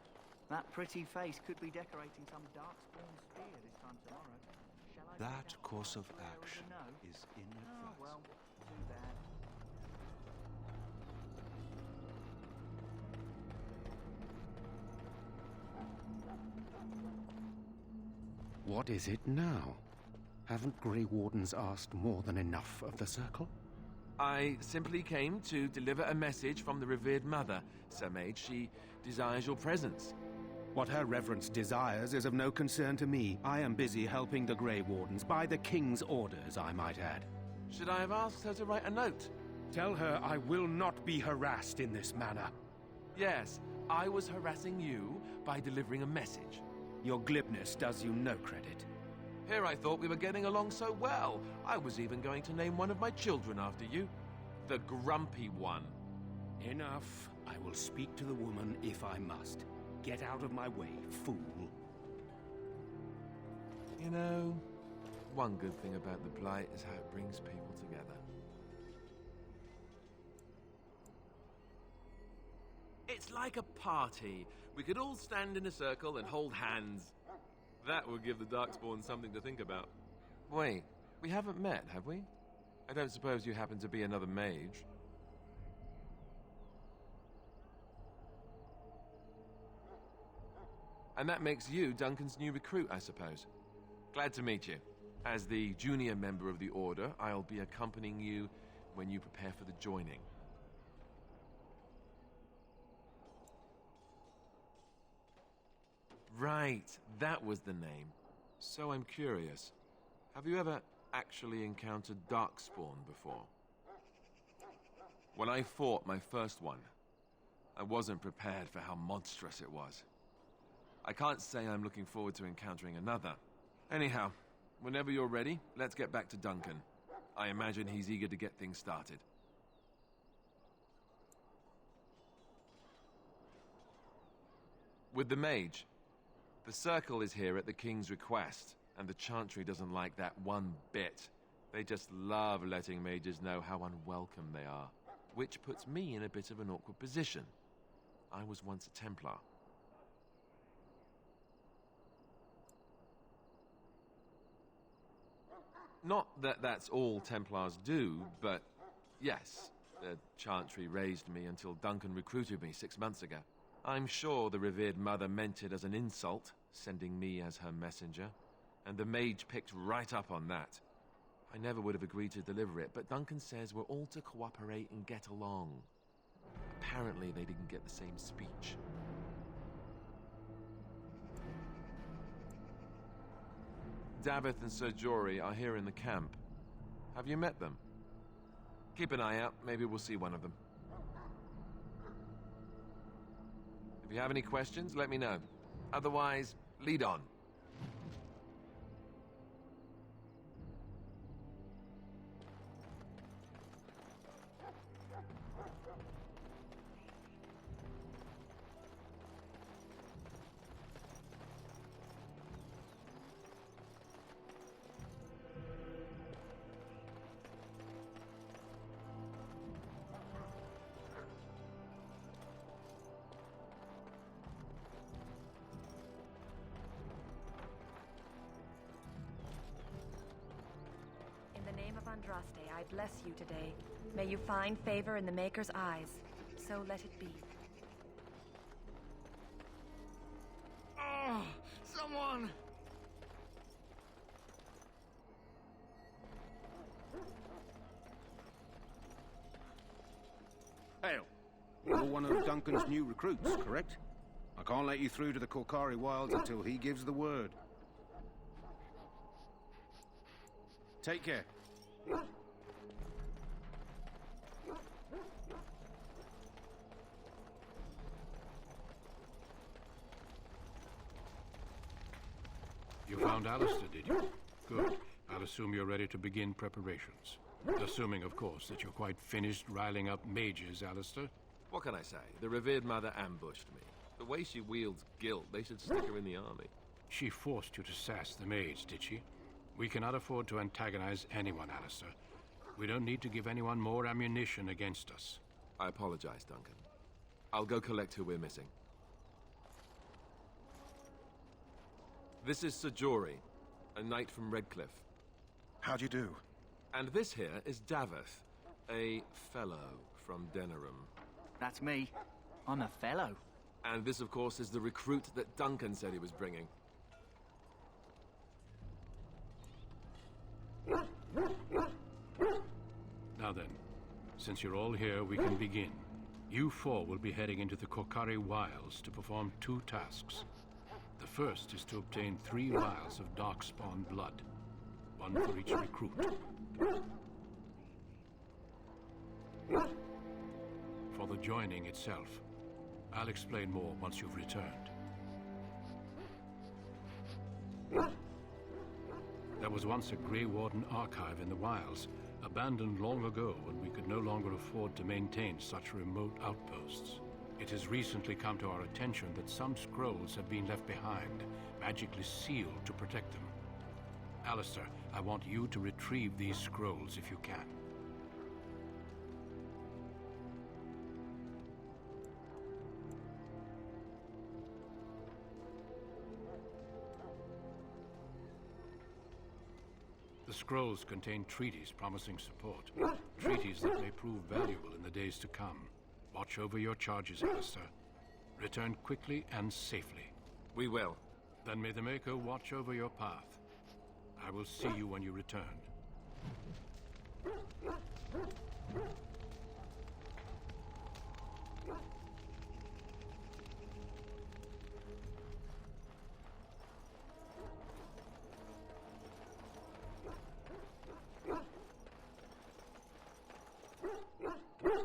That pretty face could be decorating some darkspawn spear this time tomorrow. Shall I That course of action is in Oh, advance. well, too bad. What is it now? Haven't Grey Wardens asked more than enough of the Circle? I simply came to deliver a message from the revered mother, Sir Mage. She desires your presence. What her reverence desires is of no concern to me. I am busy helping the Grey Wardens, by the King's orders, I might add. Should I have asked her to write a note? Tell her I will not be harassed in this manner. Yes, I was harassing you by delivering a message. Your glibness does you no credit. Here I thought we were getting along so well. I was even going to name one of my children after you. The Grumpy One. Enough. I will speak to the woman if I must. Get out of my way, fool. You know, one good thing about the Blight is how it brings people together. like a party. We could all stand in a circle and hold hands. That would give the Darkspawn something to think about. Wait, we haven't met, have we? I don't suppose you happen to be another mage. And that makes you Duncan's new recruit, I suppose. Glad to meet you. As the junior member of the Order, I'll be accompanying you when you prepare for the joining. Right, that was the name. So I'm curious. Have you ever actually encountered Darkspawn before? When I fought my first one, I wasn't prepared for how monstrous it was. I can't say I'm looking forward to encountering another. Anyhow, whenever you're ready, let's get back to Duncan. I imagine he's eager to get things started. With the mage, the Circle is here at the King's request, and the Chantry doesn't like that one bit. They just love letting mages know how unwelcome they are, which puts me in a bit of an awkward position. I was once a Templar. Not that that's all Templars do, but yes, the Chantry raised me until Duncan recruited me 6 months ago. I'm sure the revered mother meant it as an insult, sending me as her messenger, and the mage picked right up on that. I never would have agreed to deliver it, but Duncan says we're all to cooperate and get along. Apparently they didn't get the same speech. Daveth and Sir Jory are here in the camp. Have you met them? Keep an eye out, maybe we'll see one of them. If you have any questions, let me know. Otherwise, lead on. Andraste, I bless you today. May you find favor in the Maker's eyes. So let it be. Oh, someone! Hail. You're one of Duncan's new recruits, correct? I can't let you through to the Korcari Wilds until he gives the word. Take care. You found Alistair, did you? Good. I'll assume you're ready to begin preparations. Assuming, of course, that you're quite finished riling up mages, Alistair. What can I say? The revered mother ambushed me. The way she wields guilt, they should stick her in the army. She forced you to sass the mage, did she? We cannot afford to antagonize anyone, Alistair. We don't need to give anyone more ammunition against us. I apologize, Duncan. I'll go collect who we're missing. This is Sir Jory, a knight from Redcliffe. How do you do? And this here is Daveth, a fellow from Denerim. That's me. I'm a fellow. And this, of course, is the recruit that Duncan said he was bringing. Now then, since you're all here, we can begin. You four will be heading into the Korcari Wilds to perform 2 tasks. The first is to obtain 3 vials of Darkspawn blood, 1 for each recruit. For the joining itself, I'll explain more once you've returned. There was once a Grey Warden archive in the wilds, abandoned long ago when we could no longer afford to maintain such remote outposts. It has recently come to our attention that some scrolls have been left behind, magically sealed to protect them. Alistair, I want you to retrieve these scrolls if you can. The scrolls contain treaties promising support. Treaties that may prove valuable in the days to come. Watch over your charges, Alistair. Return quickly and safely. We will. Then may the Maker watch over your path. I will see you when you return.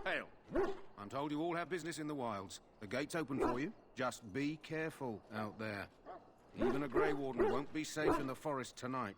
Hail. I'm told you all have business in the wilds. The gate's open for you. Just be careful out there. Even a Grey Warden won't be safe in the forest tonight.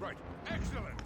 Right. Excellent!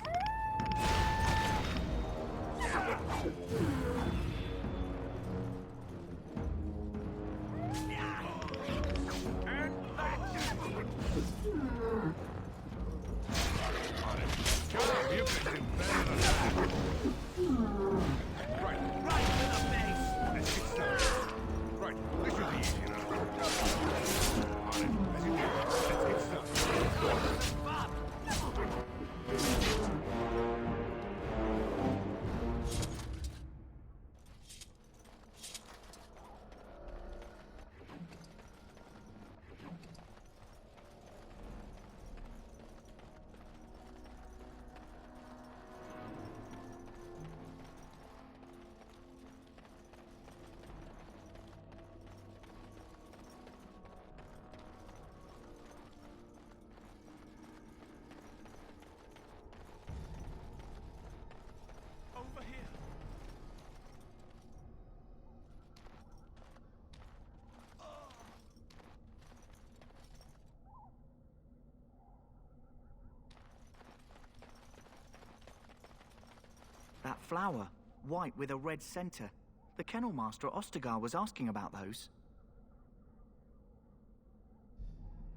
That flower, white with a red centre. The kennel master at Ostagar was asking about those.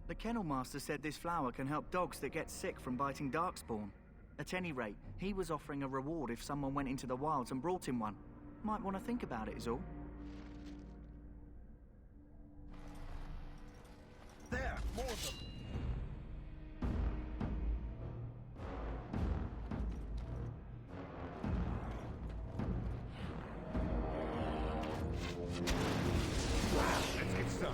The kennel master said this flower can help dogs that get sick from biting darkspawn. At any rate, he was offering a reward if someone went into the wilds and brought him one. Might want to think about it is all. There! More of them! Let's get started.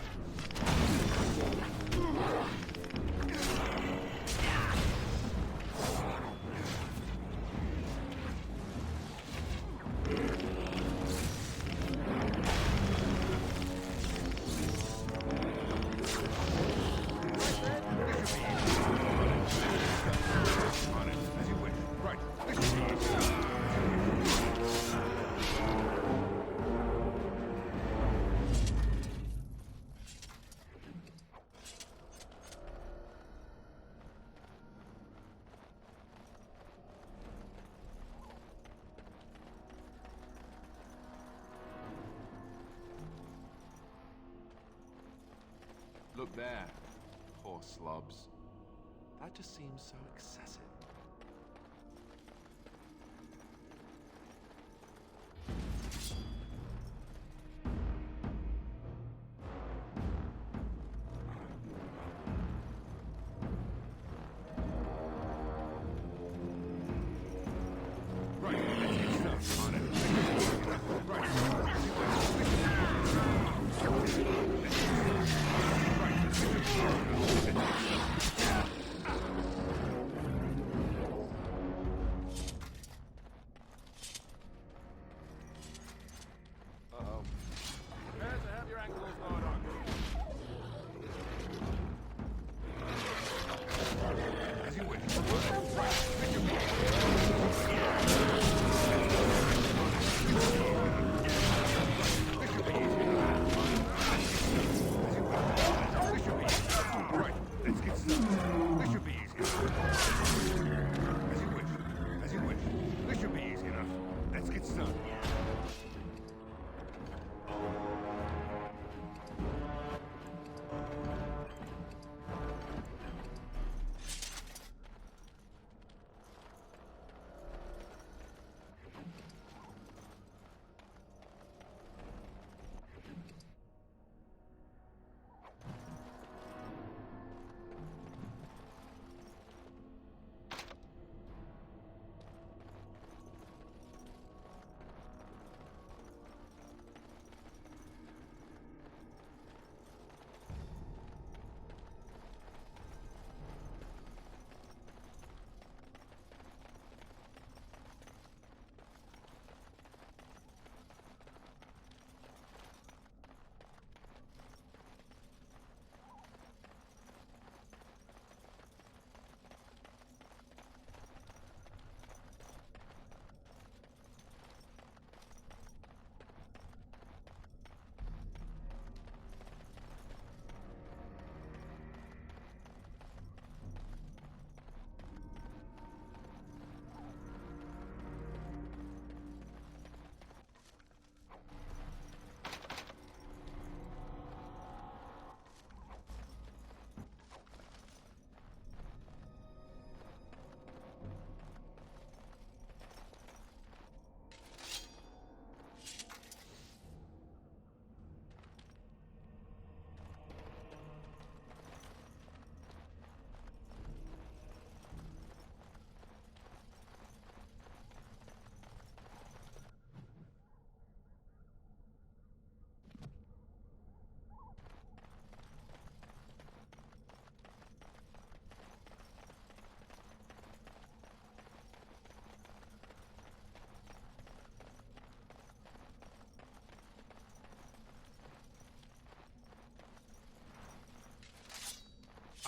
Look there. Poor slobs. That just seems so excessive. Right, let's get started on it. Right.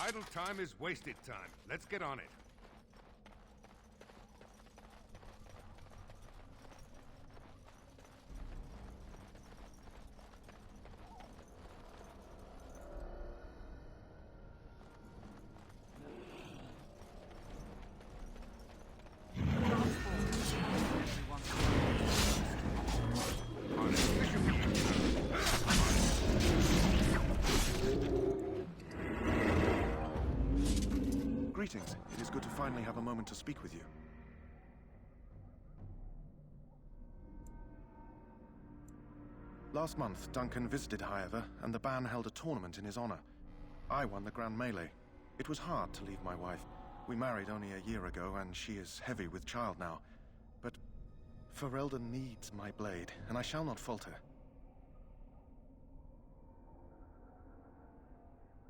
Idle time is wasted time. Let's get on it. Greetings. It is good to finally have a moment to speak with you. Last month, Duncan visited Highever, and the band held a tournament in his honor. I won the Grand Melee. It was hard to leave my wife. We married only a year ago, and she is heavy with child now. But Ferelden needs my blade, and I shall not falter.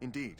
Indeed.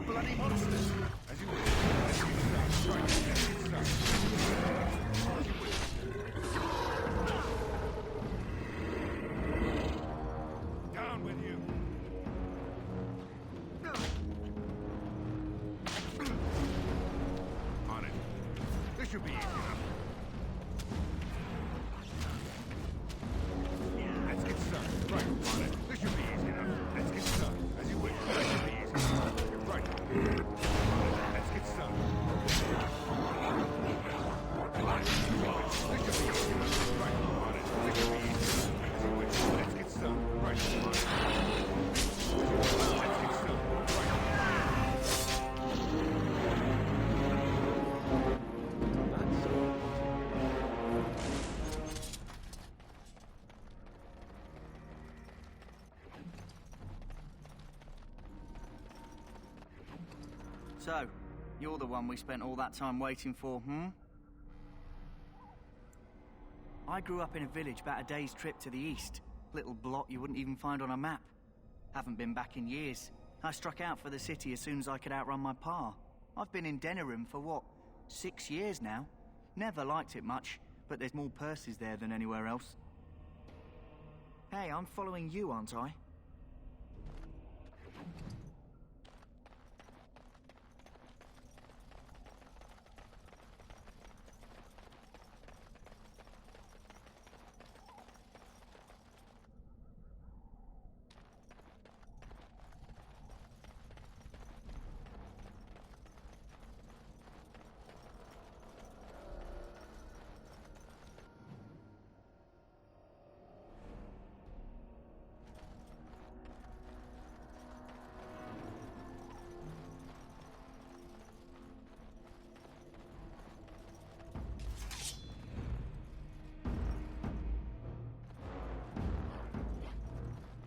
Bloody monsters! As you wish. Down with you! On it. This should be easy enough. Let's get started. Right, on it. This should be easy enough. Let's get started. As you wish. That should be easy enough. Right. Let's get started. This should be easy enough. Right, on it. This should be easy enough. As you wish. Let's get started. Right, on it. Let's get started. So, you're the one we spent all that time waiting for, hmm? I grew up in a village about a day's trip to the east. Little blot you wouldn't even find on a map. Haven't been back in years. I struck out for the city as soon as I could outrun my pa. I've been in Denerim for, what, 6 years now? Never liked it much, but there's more purses there than anywhere else. Hey, I'm following you, aren't I?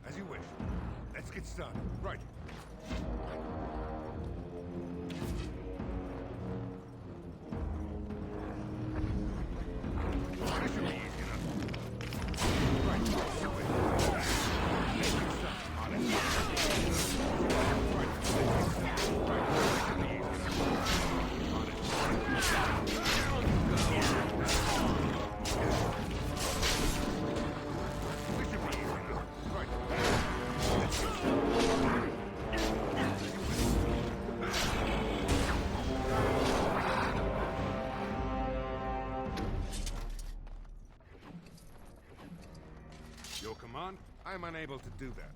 As you wish. Let's get started. Right. This should be easy enough. Right. As you wish. Let's get started. On it. Right. Let's get started. Right. This should be easy enough. On it. Your command? I'm unable to do that.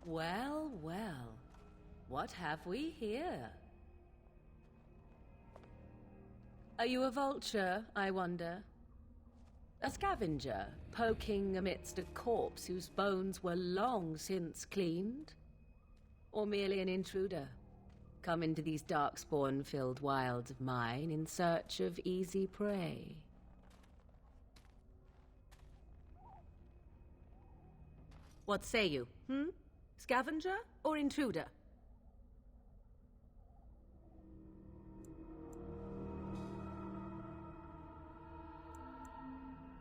Well, well. What have we here? Are you a vulture, I wonder? A scavenger, poking amidst a corpse whose bones were long since cleaned? Or merely an intruder, come into these darkspawn-filled wilds of mine in search of easy prey? What say you, Scavenger or intruder?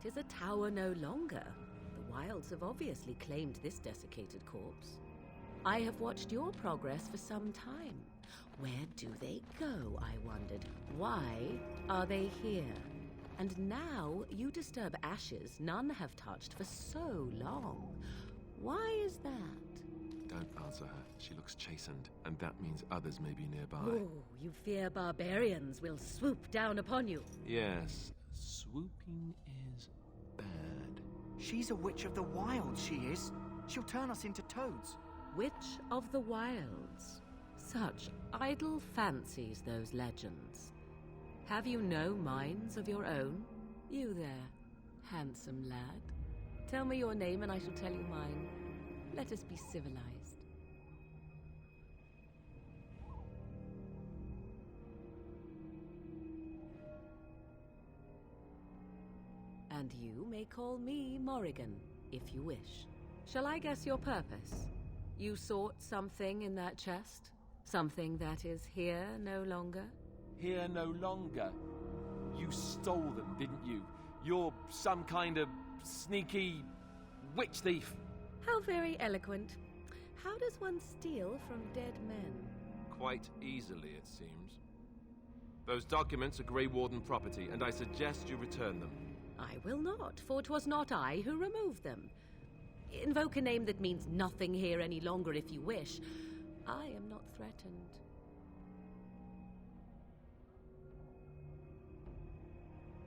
'Tis a tower no longer. The wilds have obviously claimed this desiccated corpse. I have watched your progress for some time. Where do they go, I wondered? Why are they here? And now you disturb ashes none have touched for so long. Why is that? Don't answer her. She looks chastened, and that means others may be nearby. Oh, you fear barbarians will swoop down upon you. Yes, swooping is bad. She's a witch of the wilds, she is. She'll turn us into toads. Witch of the wilds. Such idle fancies, those legends. Have you no minds of your own? You there, handsome lad. Tell me your name and I shall tell you mine. Let us be civilized. And you may call me Morrigan, if you wish. Shall I guess your purpose? You sought something in that chest? Something that is here no longer? Here no longer. You stole them, didn't you? You're some kind of sneaky witch thief. How very eloquent. How does one steal from dead men? Quite easily, it seems. Those documents are Grey Warden property, and I suggest you return them. I will not, for 'twas not I who removed them. Invoke a name that means nothing here any longer if you wish. I am not threatened.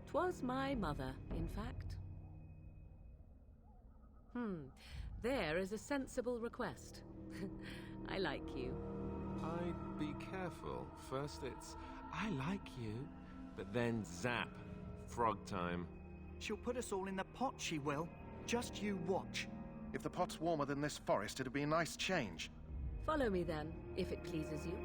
'Twas my mother, in fact. There is a sensible request. I like you. I'd be careful. First it's, I like you, but then zap. Frog time. She'll put us all in the pot, she will. Just you watch. If the pot's warmer than this forest, it'd be a nice change. Follow me then, if it pleases you.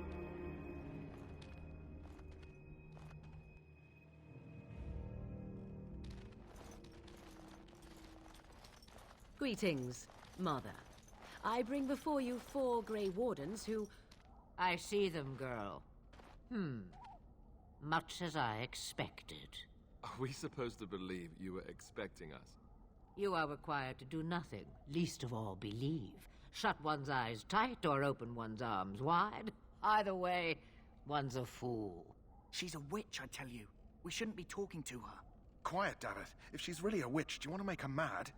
Greetings, Mother. I bring before you 4 Grey Wardens who... I see them, girl. Much as I expected. Are we supposed to believe you were expecting us? You are required to do nothing, least of all believe. Shut one's eyes tight or open one's arms wide. Either way, one's a fool. She's a witch, I tell you. We shouldn't be talking to her. Quiet, David. If she's really a witch, do you want to make her mad?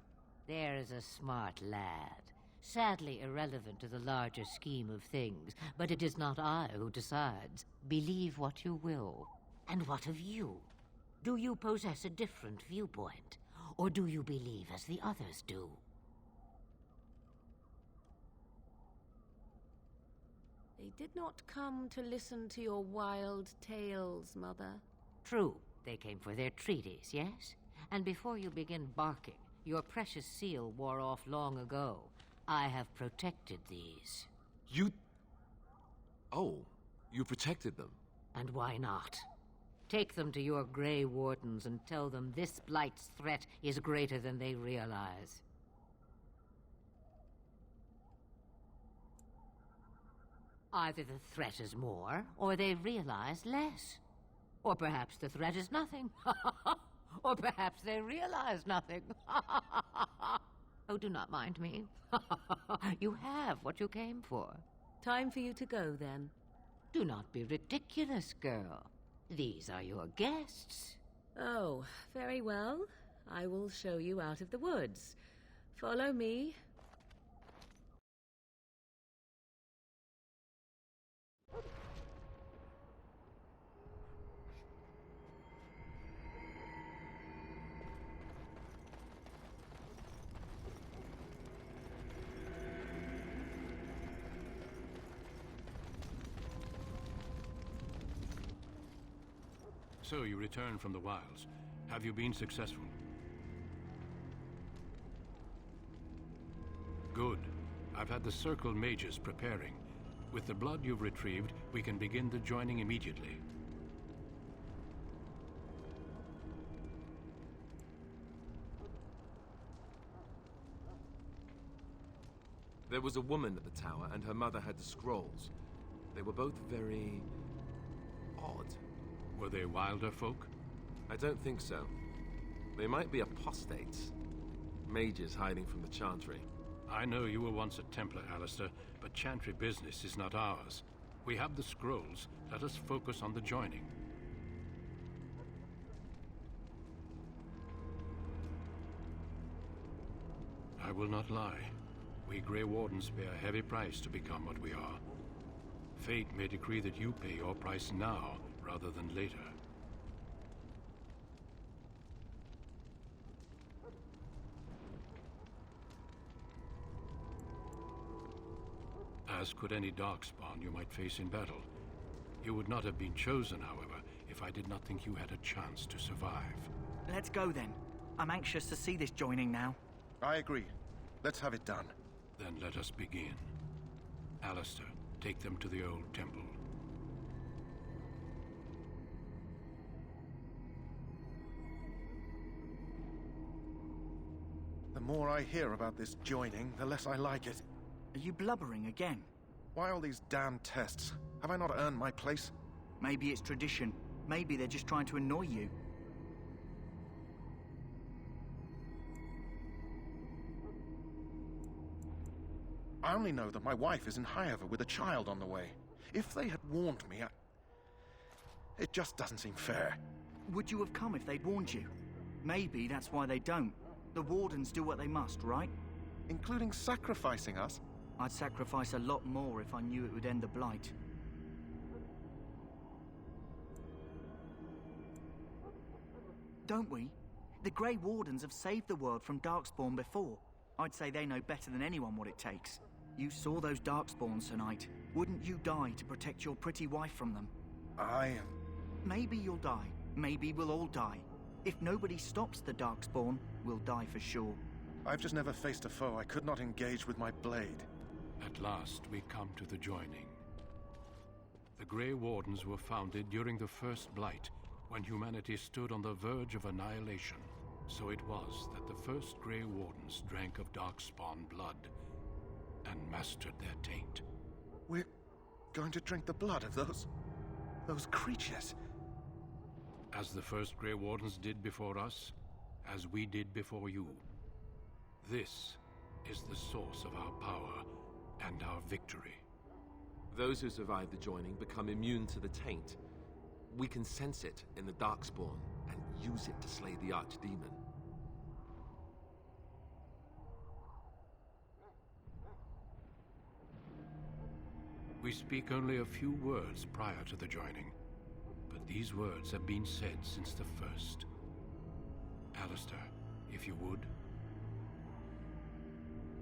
There is a smart lad. Sadly irrelevant to the larger scheme of things, but it is not I who decides. Believe what you will. And what of you? Do you possess a different viewpoint? Or do you believe as the others do? They did not come to listen to your wild tales, Mother. True. They came for their treaties, yes? And before you begin barking, your precious seal wore off long ago. I have protected these. You... Oh, you protected them? And why not? Take them to your Grey Wardens and tell them this Blight's threat is greater than they realize. Either the threat is more, or they realize less. Or perhaps the threat is nothing. Or perhaps they realize nothing. Oh, do not mind me. You have what you came for. Time for you to go, then. Do not be ridiculous, girl. These are your guests. Oh, very well. I will show you out of the woods. Follow me. So you returned from the wilds. Have you been successful? Good. I've had the Circle mages preparing. With the blood you've retrieved, we can begin the joining immediately. There was a woman at the tower, and her mother had the scrolls. They were both very... odd. Were they wilder folk? I don't think so. They might be apostates. Mages hiding from the Chantry. I know you were once a Templar, Alistair, but Chantry business is not ours. We have the scrolls. Let us focus on the joining. I will not lie. We Grey Wardens pay a heavy price to become what we are. Fate may decree that you pay your price now, rather than later. As could any Darkspawn you might face in battle. You would not have been chosen, however, if I did not think you had a chance to survive. Let's go then. I'm anxious to see this joining now. I agree. Let's have it done. Then let us begin. Alistair, take them to the old temple. The more I hear about this joining, the less I like it. Are you blubbering again? Why all these damn tests? Have I not earned my place? Maybe it's tradition. Maybe they're just trying to annoy you. I only know that my wife is in Highever with a child on the way. If they had warned me, it just doesn't seem fair. Would you have come if they'd warned you? Maybe that's why they don't. The Wardens do what they must, right? Including sacrificing us? I'd sacrifice a lot more if I knew it would end the Blight. Don't we? The Grey Wardens have saved the world from Darkspawn before. I'd say they know better than anyone what it takes. You saw those Darkspawns tonight. Wouldn't you die to protect your pretty wife from them? Maybe you'll die. Maybe we'll all die. If nobody stops the Darkspawn, we'll die for sure. I've just never faced a foe I could not engage with my blade. At last, we come to the joining. The Grey Wardens were founded during the First Blight, when humanity stood on the verge of annihilation. So it was that the first Grey Wardens drank of Darkspawn blood and mastered their taint. We're going to drink the blood of those creatures? As the first Grey Wardens did before us, as we did before you. This is the source of our power and our victory. Those who survive the joining become immune to the taint. We can sense it in the Darkspawn and use it to slay the Archdemon. We speak only a few words prior to the joining, but these words have been said since the first. Alistair, if you would.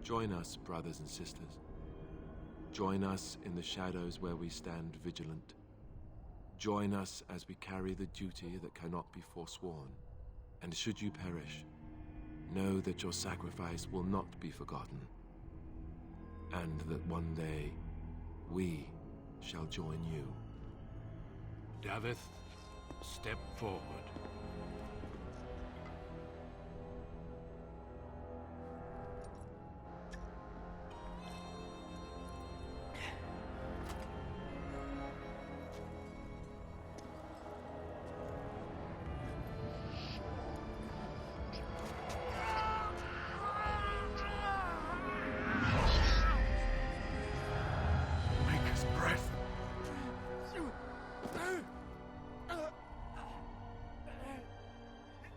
Join us, brothers and sisters. Join us in the shadows where we stand vigilant. Join us as we carry the duty that cannot be forsworn. And should you perish, know that your sacrifice will not be forgotten. And that one day, we shall join you. Davith, step forward.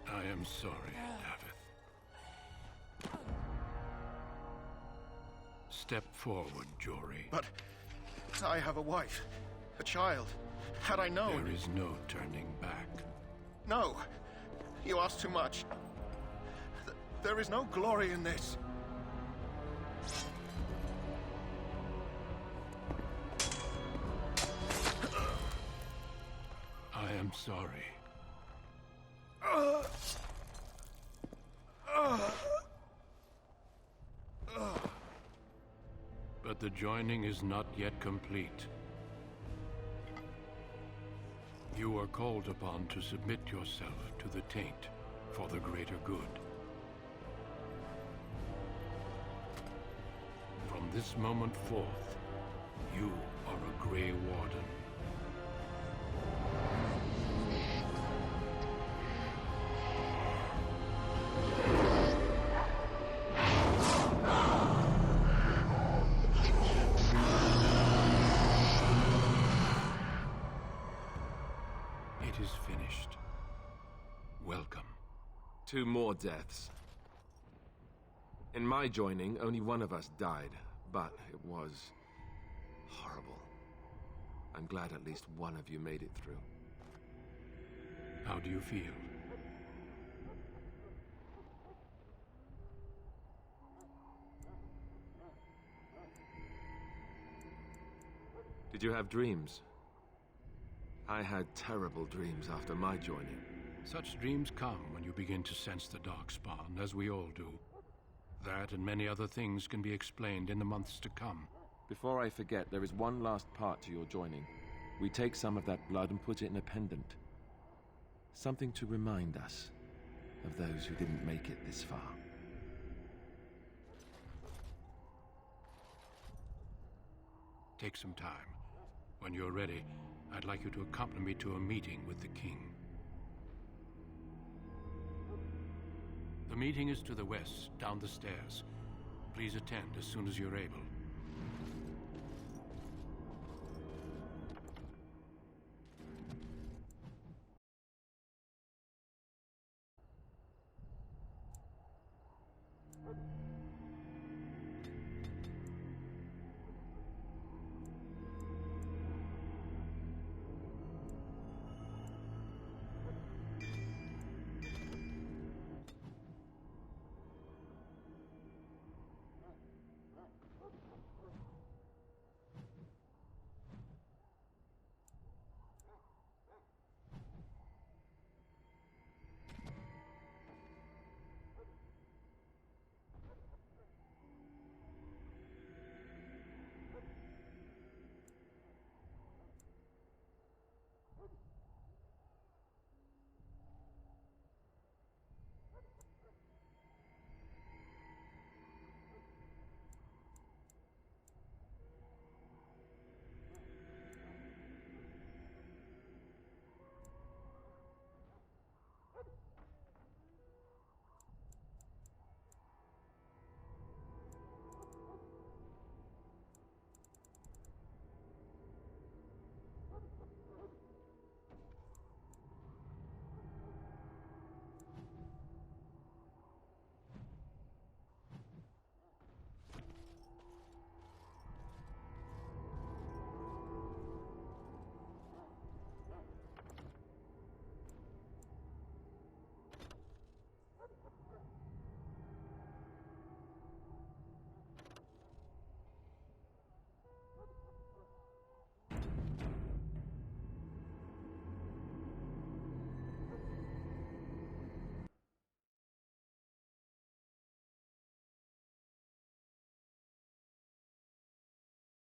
I am sorry, Davith. Step forward, Jory. But I have a wife, a child. Had I known... There is no turning back. No! You ask too much. There is no glory in this. I am sorry. But the joining is not yet complete. You are called upon to submit yourself to the Taint for the greater good. From this moment forth, you are a Grey Warden. It is finished. Welcome. 2 more deaths. In my joining, only one of us died, but it was horrible. I'm glad at least one of you made it through. How do you feel? Did you have dreams? I had terrible dreams after my joining. Such dreams come when you begin to sense the Darkspawn, as we all do. That and many other things can be explained in the months to come. Before I forget, there is one last part to your joining. We take some of that blood and put it in a pendant. Something to remind us of those who didn't make it this far. Take some time. When you're ready, I'd like you to accompany me to a meeting with the king. The meeting is to the west, down the stairs. Please attend as soon as you're able.